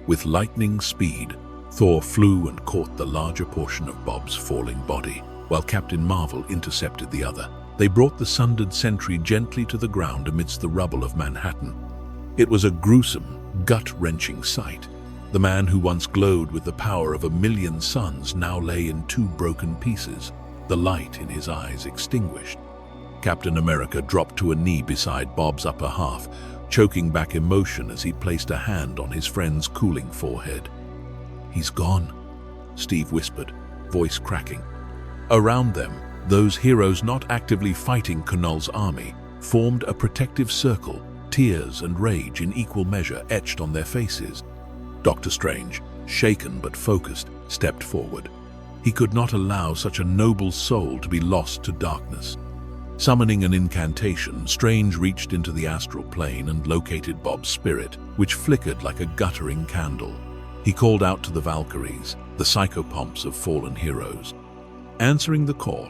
With lightning speed, Thor flew and caught the larger portion of Bob's falling body, while Captain Marvel intercepted the other. They brought the sundered Sentry gently to the ground amidst the rubble of Manhattan. It was a gruesome, gut-wrenching sight. The man who once glowed with the power of 1,000,000 suns now lay in two broken pieces, the light in his eyes extinguished. Captain America dropped to a knee beside Bob's upper half, choking back emotion as he placed a hand on his friend's cooling forehead. "He's gone," Steve whispered, voice cracking. Around them, those heroes not actively fighting Knull's army formed a protective circle, tears and rage in equal measure etched on their faces. Doctor Strange, shaken but focused, stepped forward. He could not allow such a noble soul to be lost to darkness. Summoning an incantation, Strange reached into the astral plane and located Bob's spirit, which flickered like a guttering candle. He called out to the Valkyries, the psychopomps of fallen heroes. Answering the call,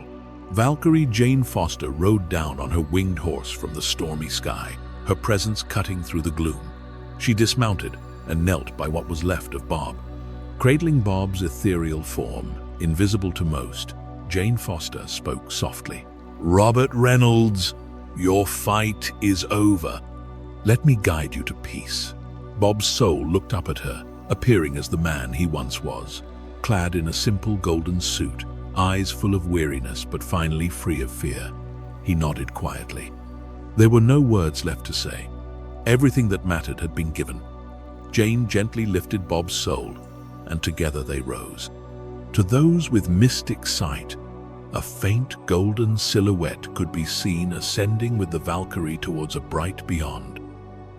Valkyrie Jane Foster rode down on her winged horse from the stormy sky, her presence cutting through the gloom. She dismounted and knelt by what was left of Bob. Cradling Bob's ethereal form, invisible to most, Jane Foster spoke softly. "Robert Reynolds, your fight is over. Let me guide you to peace." Bob's soul looked up at her, appearing as the man he once was, clad in a simple golden suit, eyes full of weariness but finally free of fear. He nodded quietly. There were no words left to say. Everything that mattered had been given. Jane gently lifted Bob's soul, and together they rose. To those with mystic sight, a faint golden silhouette could be seen ascending with the Valkyrie towards a bright beyond.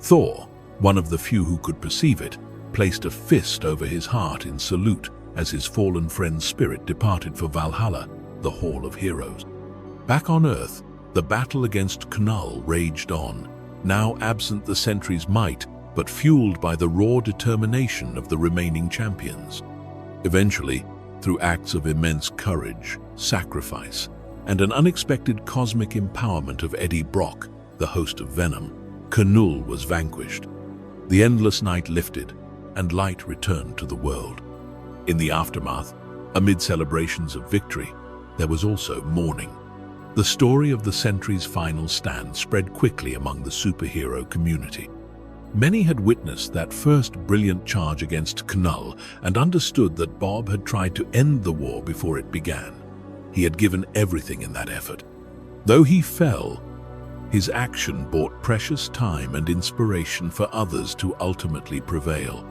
Thor, one of the few who could perceive it, placed a fist over his heart in salute as his fallen friend's spirit departed for Valhalla, the Hall of Heroes. Back on Earth, the battle against Knull raged on, now absent the Sentry's might, but fueled by the raw determination of the remaining champions. Eventually, through acts of immense courage, sacrifice, and an unexpected cosmic empowerment of Eddie Brock, the host of Venom, Knull was vanquished. The endless night lifted, and light returned to the world. In the aftermath, amid celebrations of victory, there was also mourning. The story of the Sentry's final stand spread quickly among the superhero community. Many had witnessed that first brilliant charge against Knull and understood that Bob had tried to end the war before it began. He had given everything in that effort. Though he fell, his action brought precious time and inspiration for others to ultimately prevail.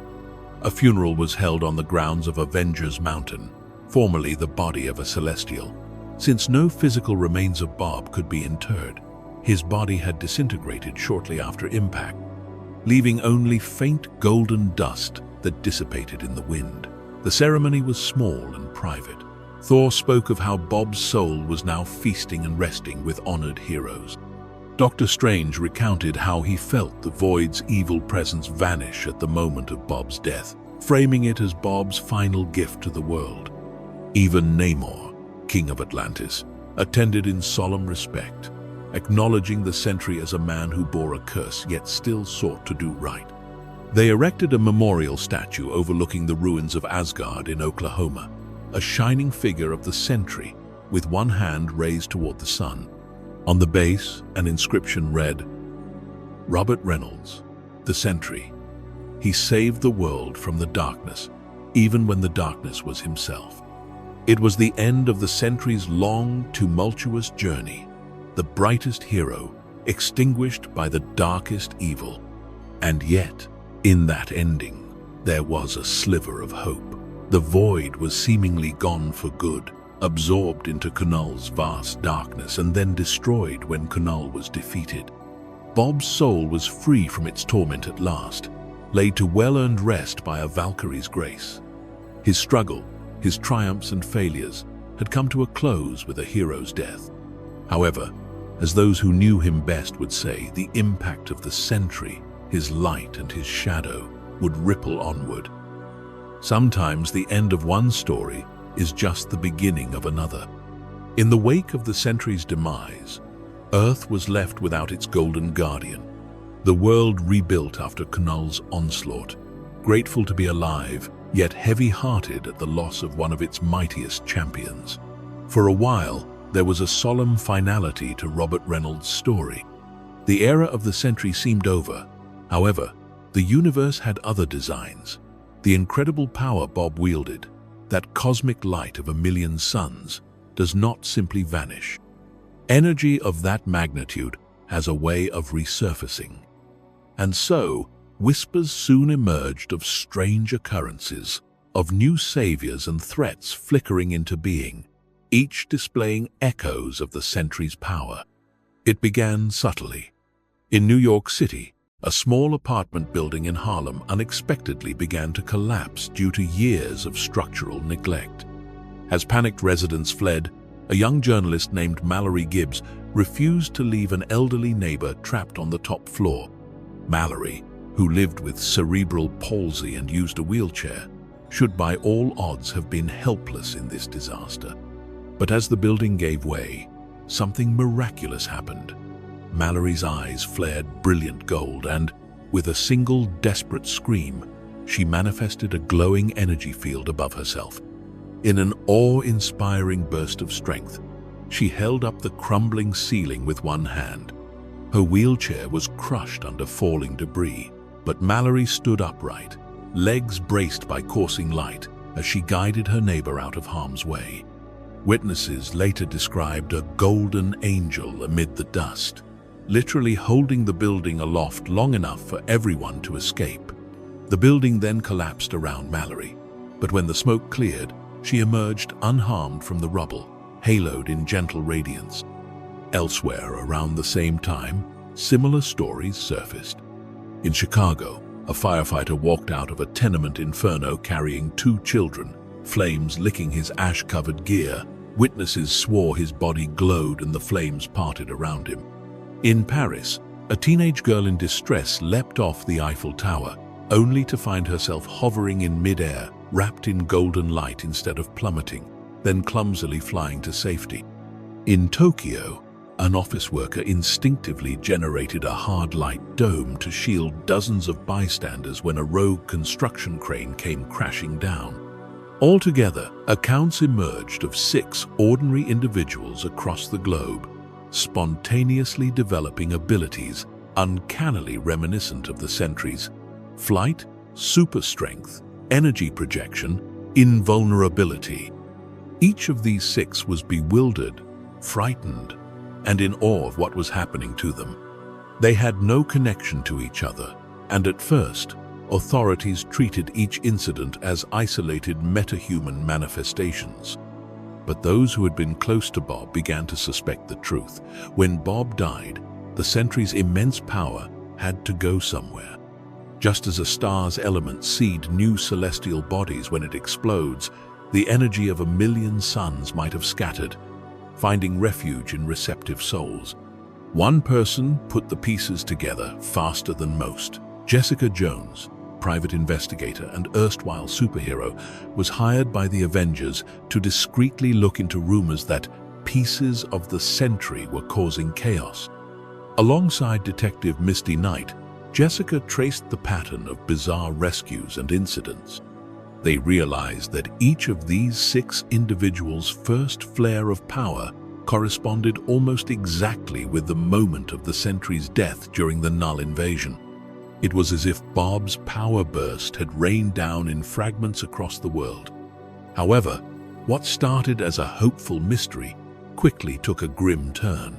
A funeral was held on the grounds of Avengers Mountain, formerly the body of a Celestial. Since no physical remains of Bob could be interred, his body had disintegrated shortly after impact, leaving only faint golden dust that dissipated in the wind. The ceremony was small and private. Thor spoke of how Bob's soul was now feasting and resting with honored heroes. Doctor Strange recounted how he felt the Void's evil presence vanish at the moment of Bob's death, framing it as Bob's final gift to the world. Even Namor, King of Atlantis, attended in solemn respect, acknowledging the Sentry as a man who bore a curse yet still sought to do right. They erected a memorial statue overlooking the ruins of Asgard in Oklahoma, a shining figure of the Sentry with one hand raised toward the sun. On the base, an inscription read, "Robert Reynolds, the Sentry. He saved the world from the darkness, even when the darkness was himself." It was the end of the Sentry's long, tumultuous journey, the brightest hero extinguished by the darkest evil. And yet, in that ending, there was a sliver of hope. The Void was seemingly gone for good, absorbed into Knull's vast darkness and then destroyed when Knull was defeated. Bob's soul was free from its torment at last, laid to well-earned rest by a Valkyrie's grace. His struggle, his triumphs and failures, had come to a close with a hero's death. However, as those who knew him best would say, the impact of the Sentry, his light and his shadow, would ripple onward. Sometimes the end of one story is just the beginning of another. In the wake of the Sentry's demise, Earth was left without its golden guardian. The world rebuilt after Knull's onslaught, grateful to be alive, yet heavy-hearted at the loss of one of its mightiest champions. For a while, there was a solemn finality to Robert Reynolds' story. The era of the Sentry seemed over. However, the universe had other designs. The incredible power Bob wielded, that cosmic light of a million suns, does not simply vanish. Energy of that magnitude has a way of resurfacing. And so, whispers soon emerged of strange occurrences, of new saviors and threats flickering into being, each displaying echoes of the Sentry's power. It began subtly. In New York City, a small apartment building in Harlem unexpectedly began to collapse due to years of structural neglect. As panicked residents fled, a young journalist named Mallory Gibbs refused to leave an elderly neighbor trapped on the top floor. Mallory, who lived with cerebral palsy and used a wheelchair, should by all odds have been helpless in this disaster. But as the building gave way, something miraculous happened. Mallory's eyes flared brilliant gold and, with a single desperate scream, she manifested a glowing energy field above herself. In an awe-inspiring burst of strength, she held up the crumbling ceiling with one hand. Her wheelchair was crushed under falling debris, but Mallory stood upright, legs braced by coursing light, as she guided her neighbor out of harm's way. Witnesses later described a golden angel amid the dust, literally holding the building aloft long enough for everyone to escape. The building then collapsed around Mallory, but when the smoke cleared, she emerged unharmed from the rubble, haloed in gentle radiance. Elsewhere around the same time, similar stories surfaced. In Chicago, a firefighter walked out of a tenement inferno carrying 2 children, flames licking his ash-covered gear. Witnesses swore his body glowed and the flames parted around him. In Paris, a teenage girl in distress leapt off the Eiffel Tower, only to find herself hovering in mid-air, wrapped in golden light instead of plummeting, then clumsily flying to safety. In Tokyo, an office worker instinctively generated a hard light dome to shield dozens of bystanders when a rogue construction crane came crashing down. Altogether, accounts emerged of 6 ordinary individuals across the globe, spontaneously developing abilities uncannily reminiscent of the Sentry's: flight, super strength, energy projection, invulnerability. Each of these 6 was bewildered, frightened, and in awe of what was happening to them. They had no connection to each other, and at first, authorities treated each incident as isolated metahuman manifestations. But those who had been close to Bob began to suspect the truth. When Bob died, the Sentry's immense power had to go somewhere. Just as a star's elements seed new celestial bodies when it explodes, the energy of 1,000,000 suns might have scattered, finding refuge in receptive souls. One person put the pieces together faster than most. Jessica Jones, private investigator and erstwhile superhero, was hired by the Avengers to discreetly look into rumors that pieces of the Sentry were causing chaos. Alongside Detective Misty Knight, Jessica traced the pattern of bizarre rescues and incidents. They realized that each of these 6 individuals' first flare of power corresponded almost exactly with the moment of the Sentry's death during the Knull invasion. It was as if Bob's power burst had rained down in fragments across the world. However, what started as a hopeful mystery quickly took a grim turn.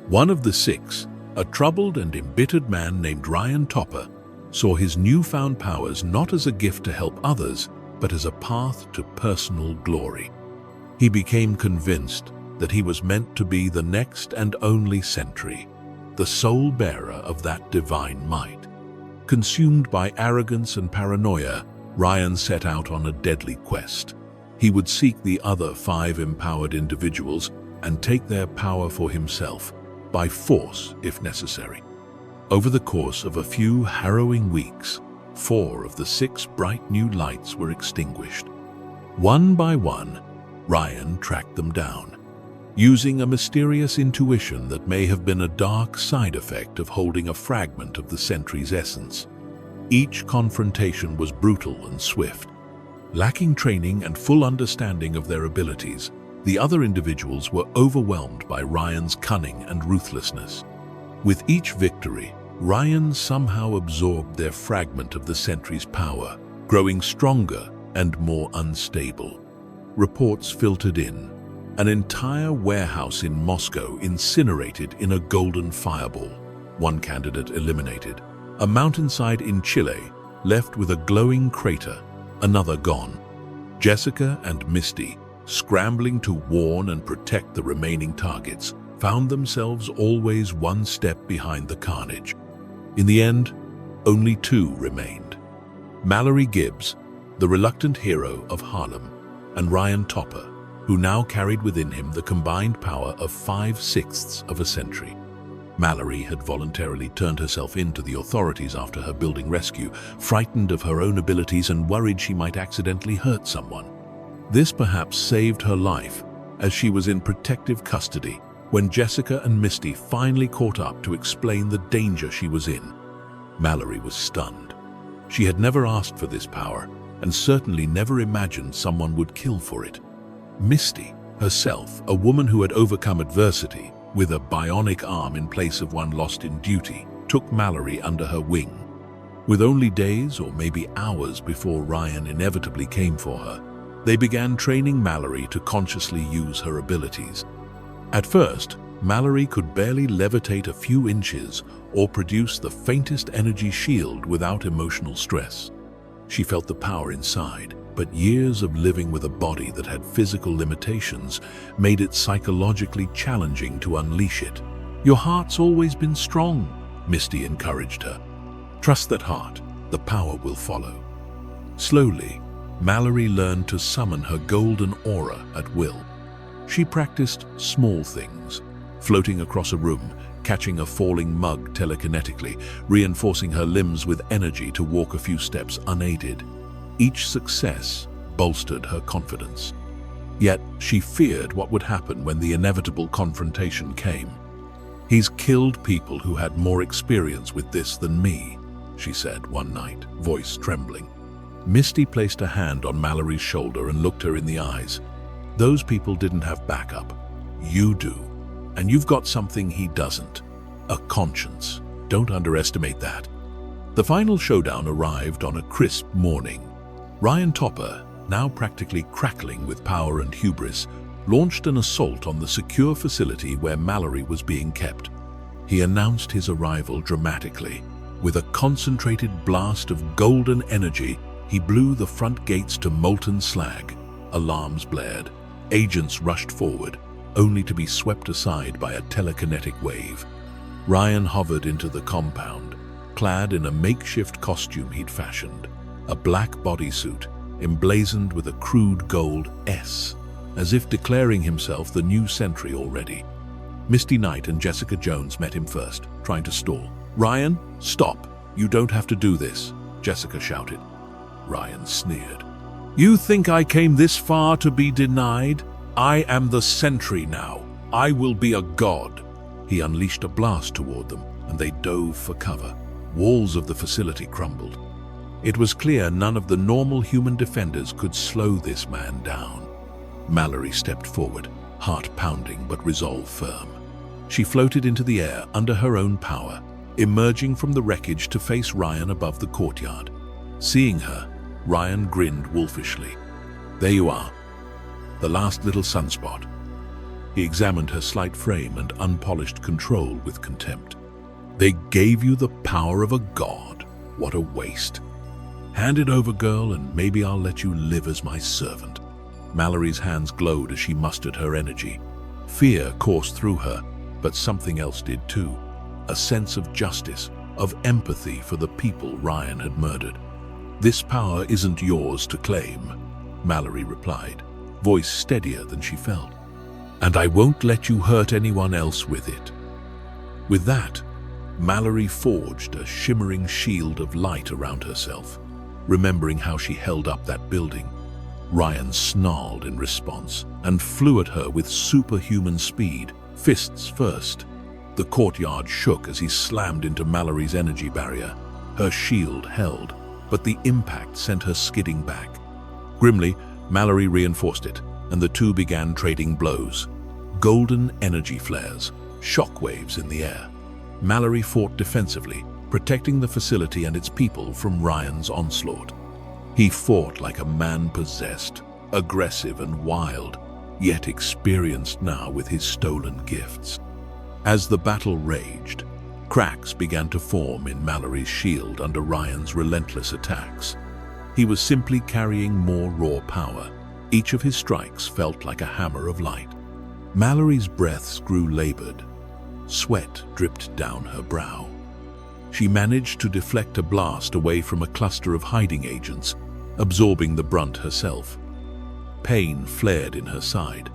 One of the 6, a troubled and embittered man named Ryan Topper, saw his newfound powers not as a gift to help others, but as a path to personal glory. He became convinced that he was meant to be the next and only Sentry, the sole bearer of that divine might. Consumed by arrogance and paranoia, Ryan set out on a deadly quest. He would seek the other 5 empowered individuals and take their power for himself, by force if necessary. Over the course of a few harrowing weeks, 4 of the 6 bright new lights were extinguished. One by one, Ryan tracked them down, using a mysterious intuition that may have been a dark side effect of holding a fragment of the Sentry's essence. Each confrontation was brutal and swift. Lacking training and full understanding of their abilities, the other individuals were overwhelmed by Ryan's cunning and ruthlessness. With each victory, Ryan somehow absorbed their fragment of the Sentry's power, growing stronger and more unstable. Reports filtered in. An entire warehouse in Moscow incinerated in a golden fireball. One candidate eliminated. A mountainside in Chile left with a glowing crater, another gone. Jessica and Misty, scrambling to warn and protect the remaining targets, found themselves always one step behind the carnage. In the end, only 2 remained. Mallory Gibbs, the reluctant hero of Harlem, and Ryan Topper, who now carried within him the combined power of 5/6 of a Sentry. Mallory had voluntarily turned herself in to the authorities after her building rescue, frightened of her own abilities and worried she might accidentally hurt someone. This perhaps saved her life, as she was in protective custody when Jessica and Misty finally caught up to explain the danger she was in. Mallory was stunned. She had never asked for this power, and certainly never imagined someone would kill for it. Misty, herself, a woman who had overcome adversity, with a bionic arm in place of one lost in duty, took Mallory under her wing. With only days or maybe hours before Ryan inevitably came for her, they began training Mallory to consciously use her abilities. At first, Mallory could barely levitate a few inches or produce the faintest energy shield without emotional stress. She felt the power inside, but years of living with a body that had physical limitations made it psychologically challenging to unleash it. "Your heart's always been strong," Misty encouraged her. "Trust that heart, the power will follow." Slowly, Mallory learned to summon her golden aura at will. She practiced small things, floating across a room, catching a falling mug telekinetically, reinforcing her limbs with energy to walk a few steps unaided. Each success bolstered her confidence. Yet she feared what would happen when the inevitable confrontation came. "He's killed people who had more experience with this than me," she said one night, voice trembling. Misty placed a hand on Mallory's shoulder and looked her in the eyes. "Those people didn't have backup. You do. And you've got something he doesn't. A conscience. Don't underestimate that." The final showdown arrived on a crisp morning. Ryan Topper, now practically crackling with power and hubris, launched an assault on the secure facility where Mallory was being kept. He announced his arrival dramatically. With a concentrated blast of golden energy, he blew the front gates to molten slag. Alarms blared. Agents rushed forward, only to be swept aside by a telekinetic wave. Ryan hovered into the compound, clad in a makeshift costume he'd fashioned, a black bodysuit emblazoned with a crude gold S, as if declaring himself the new Sentry already. Misty Knight and Jessica Jones met him first, trying to stall. "Ryan, stop. You don't have to do this," Jessica shouted. Ryan sneered. "You think I came this far to be denied? I am the Sentry now. I will be a god." He unleashed a blast toward them, and they dove for cover. Walls of the facility crumbled. It was clear none of the normal human defenders could slow this man down. Mallory stepped forward, heart pounding but resolve firm. She floated into the air under her own power, emerging from the wreckage to face Ryan above the courtyard. Seeing her, Ryan grinned wolfishly. "There you are. The last little sunspot." He examined her slight frame and unpolished control with contempt. "They gave you the power of a god. What a waste. Hand it over, girl, and maybe I'll let you live as my servant." Mallory's hands glowed as she mustered her energy. Fear coursed through her, but something else did too. A sense of justice, of empathy for the people Ryan had murdered. "This power isn't yours to claim," Mallory replied, voice steadier than she felt. "And I won't let you hurt anyone else with it." With that, Mallory forged a shimmering shield of light around herself, remembering how she held up that building. Ryan snarled in response and flew at her with superhuman speed, fists first. The courtyard shook as he slammed into Mallory's energy barrier. Her shield held, but the impact sent her skidding back. Grimly, Mallory reinforced it, and the two began trading blows. Golden energy flares, shockwaves in the air. Mallory fought defensively, protecting the facility and its people from Ryan's onslaught. He fought like a man possessed, aggressive and wild, yet experienced now with his stolen gifts. As the battle raged, cracks began to form in Mallory's shield under Ryan's relentless attacks. He was simply carrying more raw power. Each of his strikes felt like a hammer of light. Mallory's breaths grew labored. Sweat dripped down her brow. She managed to deflect a blast away from a cluster of hiding agents, absorbing the brunt herself. Pain flared in her side,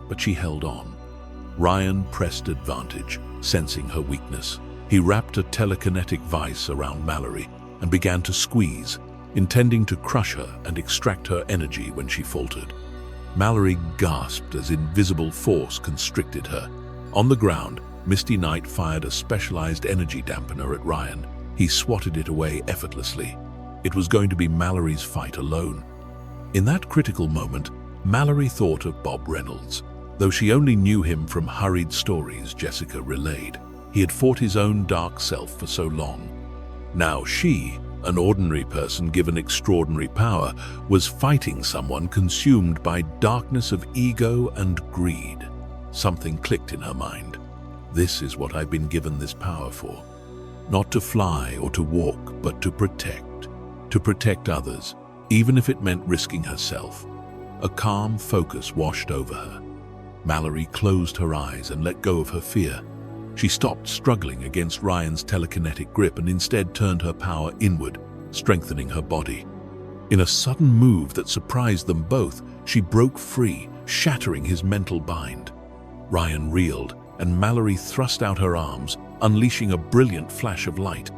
but she held on. Ryan pressed advantage, sensing her weakness. He wrapped a telekinetic vice around Mallory and began to squeeze, intending to crush her and extract her energy when she faltered. Mallory gasped as invisible force constricted her. On the ground, Misty Knight fired a specialized energy dampener at Ryan. He swatted it away effortlessly. It was going to be Mallory's fight alone. In that critical moment, Mallory thought of Bob Reynolds. Though she only knew him from hurried stories Jessica relayed, he had fought his own dark self for so long. Now she, an ordinary person given extraordinary power, was fighting someone consumed by darkness of ego and greed. Something clicked in her mind. This is what I've been given this power for. Not to fly or to walk, but to protect. To protect others, even if it meant risking herself. A calm focus washed over her. Mallory closed her eyes and let go of her fear. She stopped struggling against Ryan's telekinetic grip and instead turned her power inward, strengthening her body. In a sudden move that surprised them both, she broke free, shattering his mental bind. Ryan reeled, and Mallory thrust out her arms, unleashing a brilliant flash of light.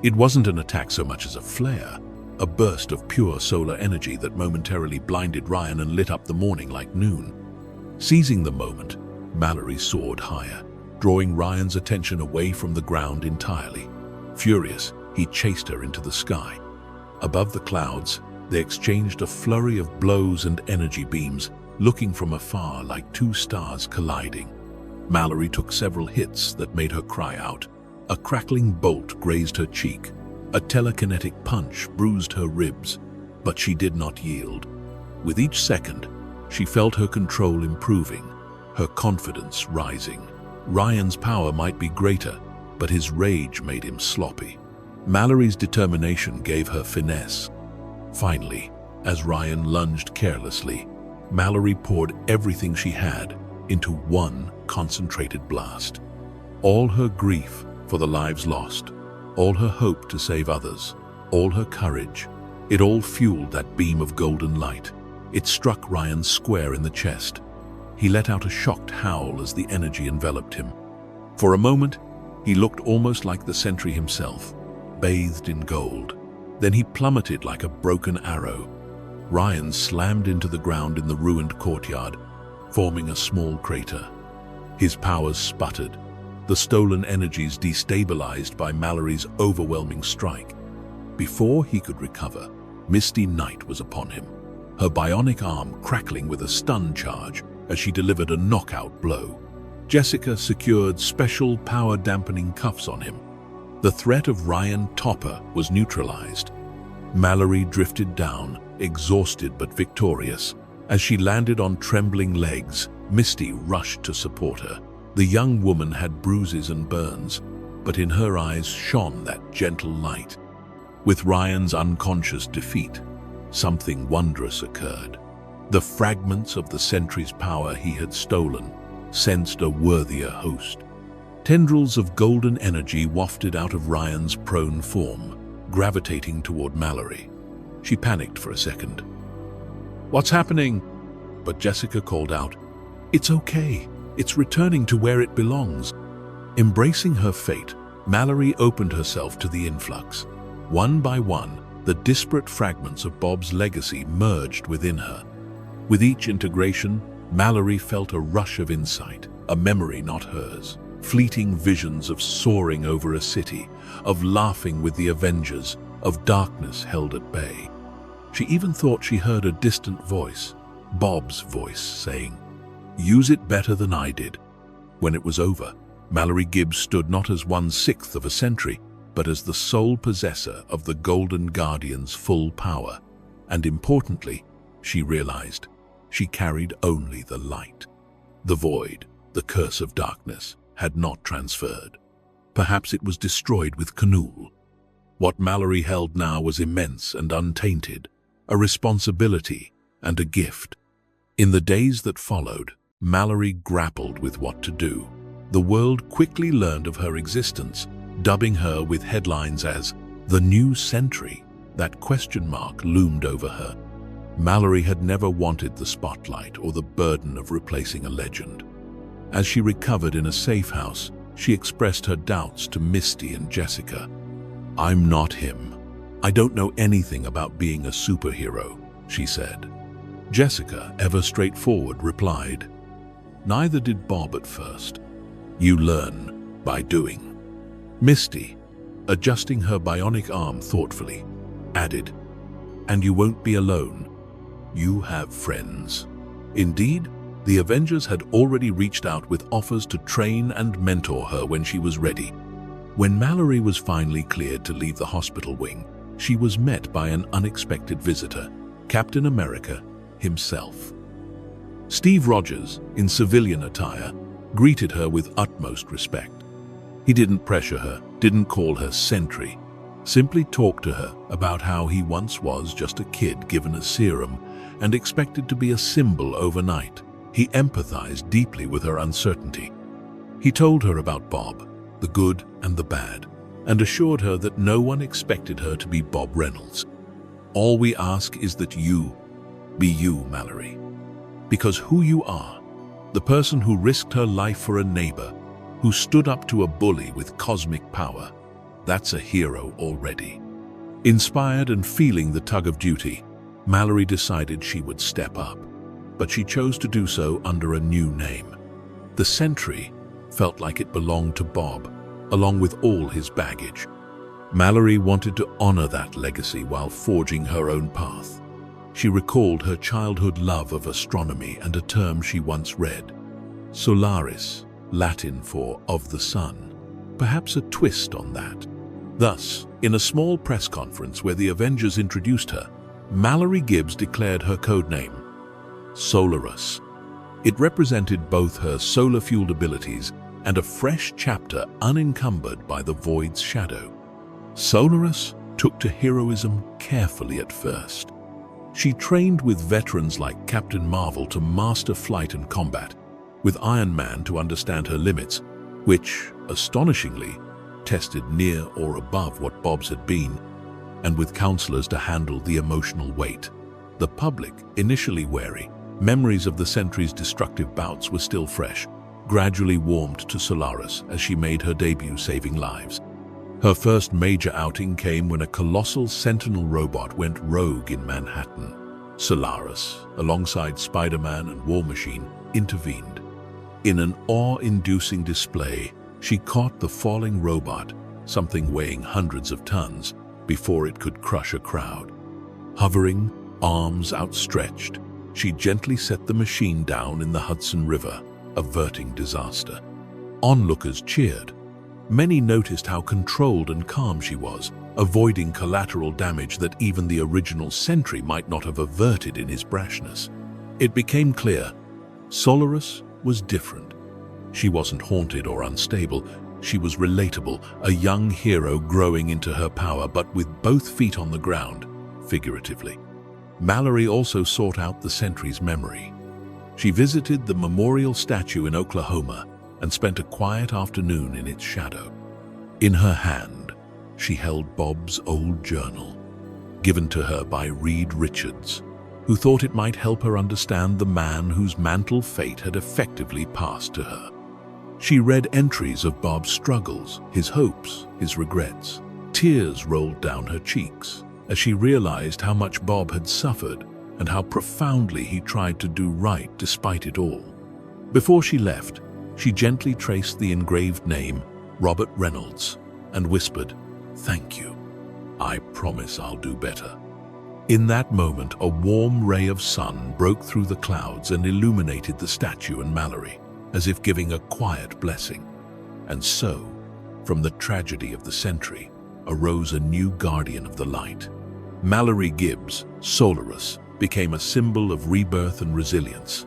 It wasn't an attack so much as a flare, a burst of pure solar energy that momentarily blinded Ryan and lit up the morning like noon. Seizing the moment, Mallory soared higher, drawing Ryan's attention away from the ground entirely. Furious, he chased her into the sky. Above the clouds, they exchanged a flurry of blows and energy beams, looking from afar like two stars colliding. Mallory took several hits that made her cry out. A crackling bolt grazed her cheek. A telekinetic punch bruised her ribs, but she did not yield. With each second, she felt her control improving, her confidence rising. Ryan's power might be greater, but his rage made him sloppy. Mallory's determination gave her finesse. Finally, as Ryan lunged carelessly, Mallory poured everything she had into one concentrated blast. All her grief for the lives lost, all her hope to save others, all her courage, it all fueled that beam of golden light. It struck Ryan square in the chest. He let out a shocked howl as the energy enveloped him. For a moment, he looked almost like the Sentry himself, bathed in gold. Then he plummeted like a broken arrow. Ryan slammed into the ground in the ruined courtyard, forming a small crater. His powers sputtered, the stolen energies destabilized by Mallory's overwhelming strike. Before he could recover, Misty Knight was upon him, her bionic arm crackling with a stun charge as she delivered a knockout blow. Jessica secured special power-dampening cuffs on him. The threat of Ryan Topper was neutralized. Mallory drifted down, exhausted but victorious. As she landed on trembling legs, Misty rushed to support her. The young woman had bruises and burns, but in her eyes shone that gentle light. With Ryan's unconscious defeat, something wondrous occurred. The fragments of the Sentry's power he had stolen sensed a worthier host. Tendrils of golden energy wafted out of Ryan's prone form, gravitating toward Mallory. She panicked for a second. "What's happening?" But Jessica called out, "It's okay. It's returning to where it belongs." Embracing her fate, Mallory opened herself to the influx. One by one, the disparate fragments of Bob's legacy merged within her. With each integration, Mallory felt a rush of insight, a memory not hers. Fleeting visions of soaring over a city, of laughing with the Avengers, of darkness held at bay. She even thought she heard a distant voice, Bob's voice, saying, "Use it better than I did." When it was over, Mallory Gibbs stood not as 1/6 of a Sentry, but as the sole possessor of the Golden Guardian's full power. And importantly, she realized, she carried only the light. The void, the curse of darkness, had not transferred. Perhaps it was destroyed with Knull. What Mallory held now was immense and untainted, a responsibility and a gift. In the days that followed, Mallory grappled with what to do. The world quickly learned of her existence, dubbing her with headlines as the new Sentry. That question mark loomed over her. Mallory had never wanted the spotlight or the burden of replacing a legend. As she recovered in a safe house, she expressed her doubts to Misty and Jessica. "I'm not him. I don't know anything about being a superhero," she said. Jessica, ever straightforward, replied, "Neither did Bob at first. You learn by doing." Misty, adjusting her bionic arm thoughtfully, added, "And you won't be alone. You have friends." Indeed, the Avengers had already reached out with offers to train and mentor her when she was ready. When Mallory was finally cleared to leave the hospital wing, she was met by an unexpected visitor, Captain America himself. Steve Rogers, in civilian attire, greeted her with utmost respect. He didn't pressure her, didn't call her Sentry, simply talked to her about how he once was just a kid given a serum and expected to be a symbol overnight. He empathized deeply with her uncertainty. He told her about Bob, the good and the bad, and assured her that no one expected her to be Bob Reynolds. "All we ask is that you be you, Mallory. Because who you are, the person who risked her life for a neighbor, who stood up to a bully with cosmic power, that's a hero already." Inspired and feeling the tug of duty, Mallory decided she would step up, but she chose to do so under a new name. The Sentry felt like it belonged to Bob, along with all his baggage. Mallory wanted to honor that legacy while forging her own path. She recalled her childhood love of astronomy and a term she once read, Solaris, Latin for of the sun, perhaps a twist on that. Thus, in a small press conference where the Avengers introduced her, Mallory Gibbs declared her codename, Solarus. It represented both her solar-fueled abilities and a fresh chapter unencumbered by the Void's shadow. Solarus took to heroism carefully at first. She trained with veterans like Captain Marvel to master flight and combat, with Iron Man to understand her limits, which, astonishingly, tested near or above what Bob's had been, and with counselors to handle the emotional weight. The public, initially wary, memories of the Sentry's destructive bouts were still fresh, gradually warmed to Solarus as she made her debut saving lives. Her first major outing came when a colossal Sentinel robot went rogue in Manhattan. Solarus, alongside Spider-Man and War Machine, intervened. In an awe-inducing display, she caught the falling robot, something weighing hundreds of tons, before it could crush a crowd. Hovering, arms outstretched, she gently set the machine down in the Hudson River, averting disaster. Onlookers cheered. Many noticed how controlled and calm she was, avoiding collateral damage that even the original Sentry might not have averted in his brashness. It became clear, Solarus was different. She wasn't haunted or unstable. She was relatable, a young hero growing into her power, but with both feet on the ground, figuratively. Mallory also sought out the Sentry's memory. She visited the memorial statue in Oklahoma and spent a quiet afternoon in its shadow. In her hand, she held Bob's old journal, given to her by Reed Richards, who thought it might help her understand the man whose mantle fate had effectively passed to her. She read entries of Bob's struggles, his hopes, his regrets. Tears rolled down her cheeks as she realized how much Bob had suffered and how profoundly he tried to do right despite it all. Before she left, she gently traced the engraved name, Robert Reynolds, and whispered, "Thank you. I promise I'll do better." In that moment, a warm ray of sun broke through the clouds and illuminated the statue and Mallory, as if giving a quiet blessing. And so, from the tragedy of the Sentry, arose a new guardian of the light. Mallory Gibbs, Solarus, became a symbol of rebirth and resilience.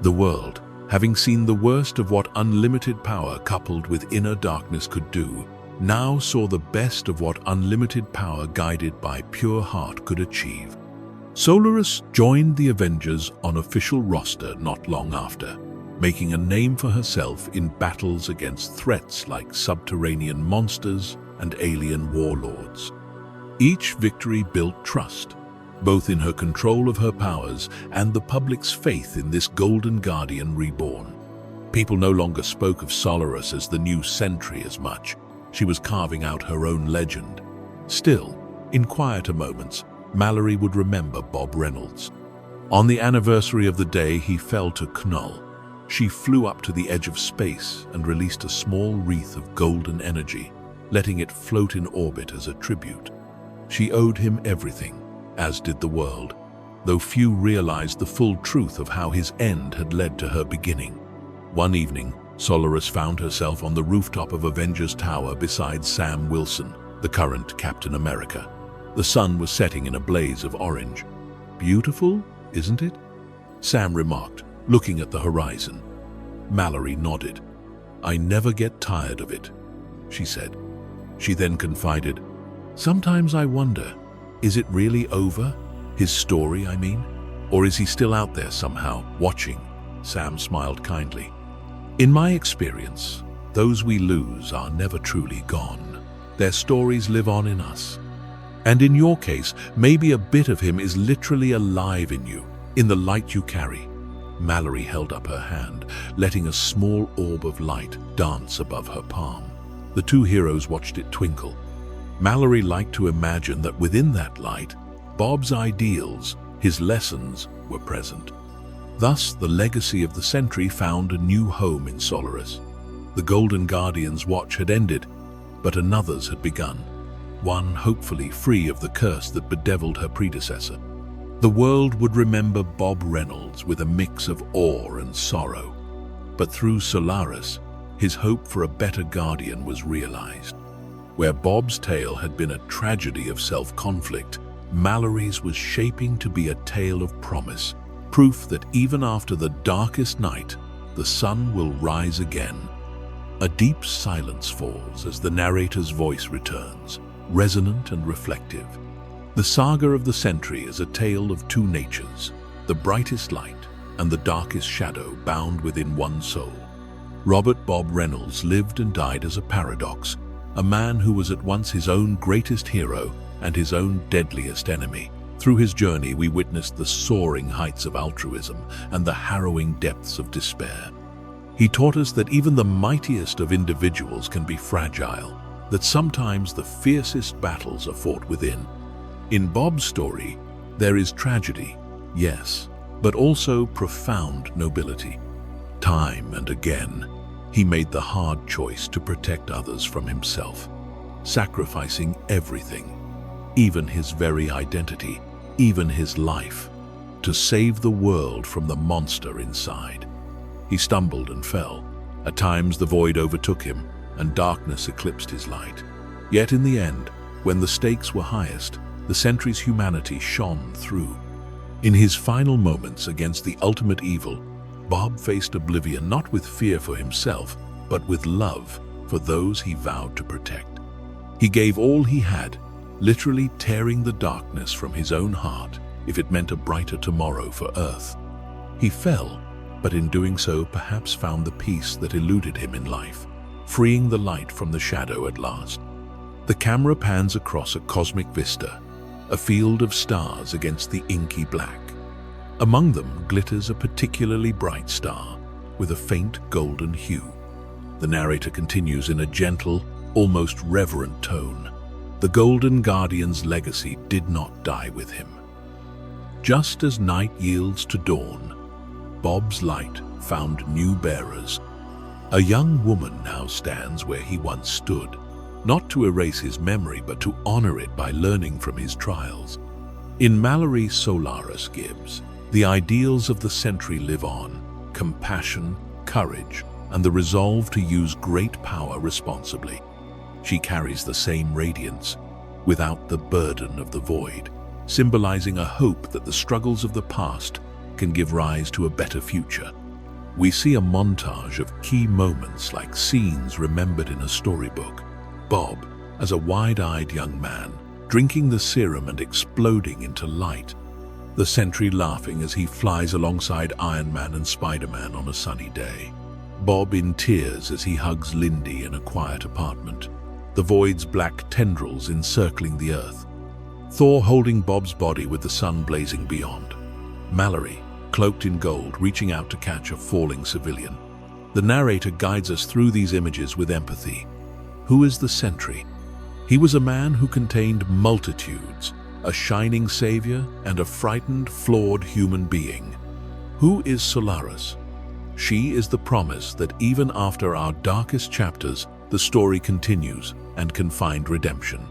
The world, having seen the worst of what unlimited power coupled with inner darkness could do, now saw the best of what unlimited power guided by pure heart could achieve. Solarus joined the Avengers on official roster not long after, making a name for herself in battles against threats like subterranean monsters and alien warlords. Each victory built trust, both in her control of her powers and the public's faith in this Golden Guardian reborn. People no longer spoke of Solarus as the new Sentry as much. She was carving out her own legend. Still, in quieter moments, Mallory would remember Bob Reynolds. On the anniversary of the day he fell to Knull, she flew up to the edge of space and released a small wreath of golden energy, letting it float in orbit as a tribute. She owed him everything, as did the world, though few realized the full truth of how his end had led to her beginning. One evening, Solarus found herself on the rooftop of Avengers Tower beside Sam Wilson, the current Captain America. The sun was setting in a blaze of orange. "Beautiful, isn't it?" Sam remarked, looking at the horizon. Mallory nodded. "I never get tired of it," she said. She then confided, "Sometimes I wonder, is it really over? His story, I mean? Or is he still out there somehow, watching?" Sam smiled kindly. "In my experience, those we lose are never truly gone. Their stories live on in us. And in your case, maybe a bit of him is literally alive in you, in the light you carry." Mallory held up her hand, letting a small orb of light dance above her palm. The two heroes watched it twinkle. Mallory liked to imagine that within that light, Bob's ideals, his lessons, were present. Thus, the legacy of the Sentry found a new home in Solarus. The Golden Guardian's watch had ended, but another's had begun, one hopefully free of the curse that bedeviled her predecessor. The world would remember Bob Reynolds with a mix of awe and sorrow. But through Solarus, his hope for a better guardian was realized. Where Bob's tale had been a tragedy of self-conflict, Mallory's was shaping to be a tale of promise, proof that even after the darkest night, the sun will rise again. A deep silence falls as the narrator's voice returns, resonant and reflective. The saga of the Sentry is a tale of two natures, the brightest light and the darkest shadow bound within one soul. Robert Bob Reynolds lived and died as a paradox, a man who was at once his own greatest hero and his own deadliest enemy. Through his journey, we witnessed the soaring heights of altruism and the harrowing depths of despair. He taught us that even the mightiest of individuals can be fragile, that sometimes the fiercest battles are fought within. In Bob's story, there is tragedy, yes, but also profound nobility. Time and again, he made the hard choice to protect others from himself, sacrificing everything, even his very identity, even his life, to save the world from the monster inside. He stumbled and fell. At times the void overtook him, and darkness eclipsed his light. Yet in the end, when the stakes were highest, the Sentry's humanity shone through. In his final moments against the ultimate evil, Bob faced oblivion not with fear for himself, but with love for those he vowed to protect. He gave all he had, literally tearing the darkness from his own heart if it meant a brighter tomorrow for Earth. He fell, but in doing so perhaps found the peace that eluded him in life, freeing the light from the shadow at last. The camera pans across a cosmic vista, a field of stars against the inky black. Among them glitters a particularly bright star with a faint golden hue. The narrator continues in a gentle, almost reverent tone. The Golden Guardian's legacy did not die with him. Just as night yields to dawn, Bob's light found new bearers. A young woman now stands where he once stood, not to erase his memory but to honor it by learning from his trials. In Mallory Solarus Gibbs, the ideals of the Sentry live on: compassion, courage, and the resolve to use great power responsibly. She carries the same radiance, without the burden of the void, symbolizing a hope that the struggles of the past can give rise to a better future. We see a montage of key moments like scenes remembered in a storybook. Bob, as a wide-eyed young man, drinking the serum and exploding into light. The Sentry laughing as he flies alongside Iron Man and Spider-Man on a sunny day. Bob in tears as he hugs Lindy in a quiet apartment, the void's black tendrils encircling the earth. Thor holding Bob's body with the sun blazing beyond. Mallory, cloaked in gold, reaching out to catch a falling civilian. The narrator guides us through these images with empathy. Who is the Sentry? He was a man who contained multitudes, a shining savior and a frightened, flawed human being. Who is Solarus? She is the promise that even after our darkest chapters, the story continues and can find redemption.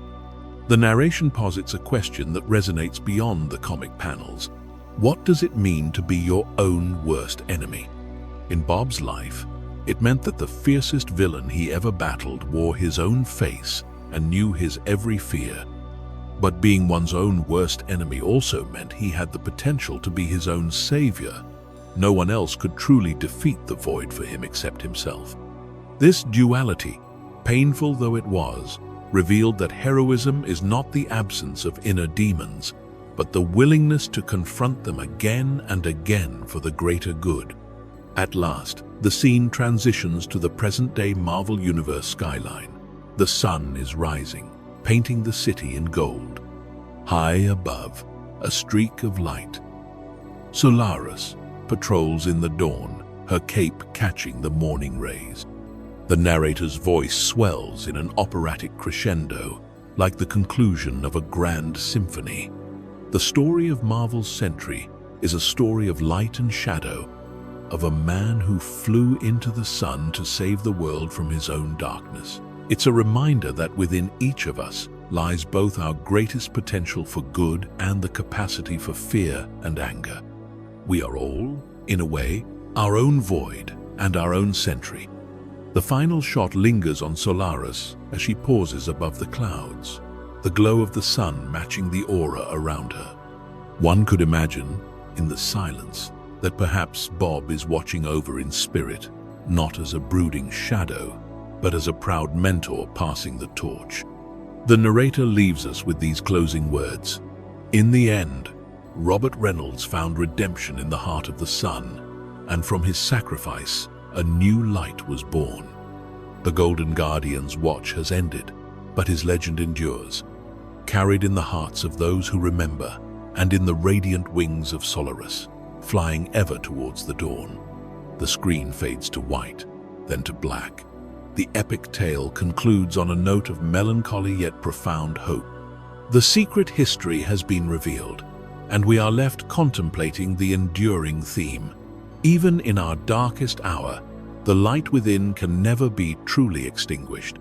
The narration posits a question that resonates beyond the comic panels. What does it mean to be your own worst enemy? In Bob's life, it meant that the fiercest villain he ever battled wore his own face and knew his every fear. But being one's own worst enemy also meant he had the potential to be his own savior. No one else could truly defeat the void for him except himself. This duality, painful though it was, revealed that heroism is not the absence of inner demons, but the willingness to confront them again and again for the greater good. At last, the scene transitions to the present-day Marvel Universe skyline. The sun is rising, painting the city in gold. High above, a streak of light. Solarus patrols in the dawn, her cape catching the morning rays. The narrator's voice swells in an operatic crescendo, like the conclusion of a grand symphony. The story of Marvel's Sentry is a story of light and shadow, of a man who flew into the sun to save the world from his own darkness. It's a reminder that within each of us lies both our greatest potential for good and the capacity for fear and anger. We are all, in a way, our own void and our own Sentry. The final shot lingers on Solarus as she pauses above the clouds, the glow of the sun matching the aura around her. One could imagine, in the silence, that perhaps Bob is watching over in spirit, not as a brooding shadow, but as a proud mentor passing the torch. The narrator leaves us with these closing words. In the end, Bob Reynolds found redemption in the heart of the sun, and from his sacrifice, a new light was born. The Golden Guardian's watch has ended, but his legend endures, carried in the hearts of those who remember and in the radiant wings of Solarus, flying ever towards the dawn. The screen fades to white, then to black. The epic tale concludes on a note of melancholy yet profound hope. The secret history has been revealed, and we are left contemplating the enduring theme. Even in our darkest hour, the light within can never be truly extinguished.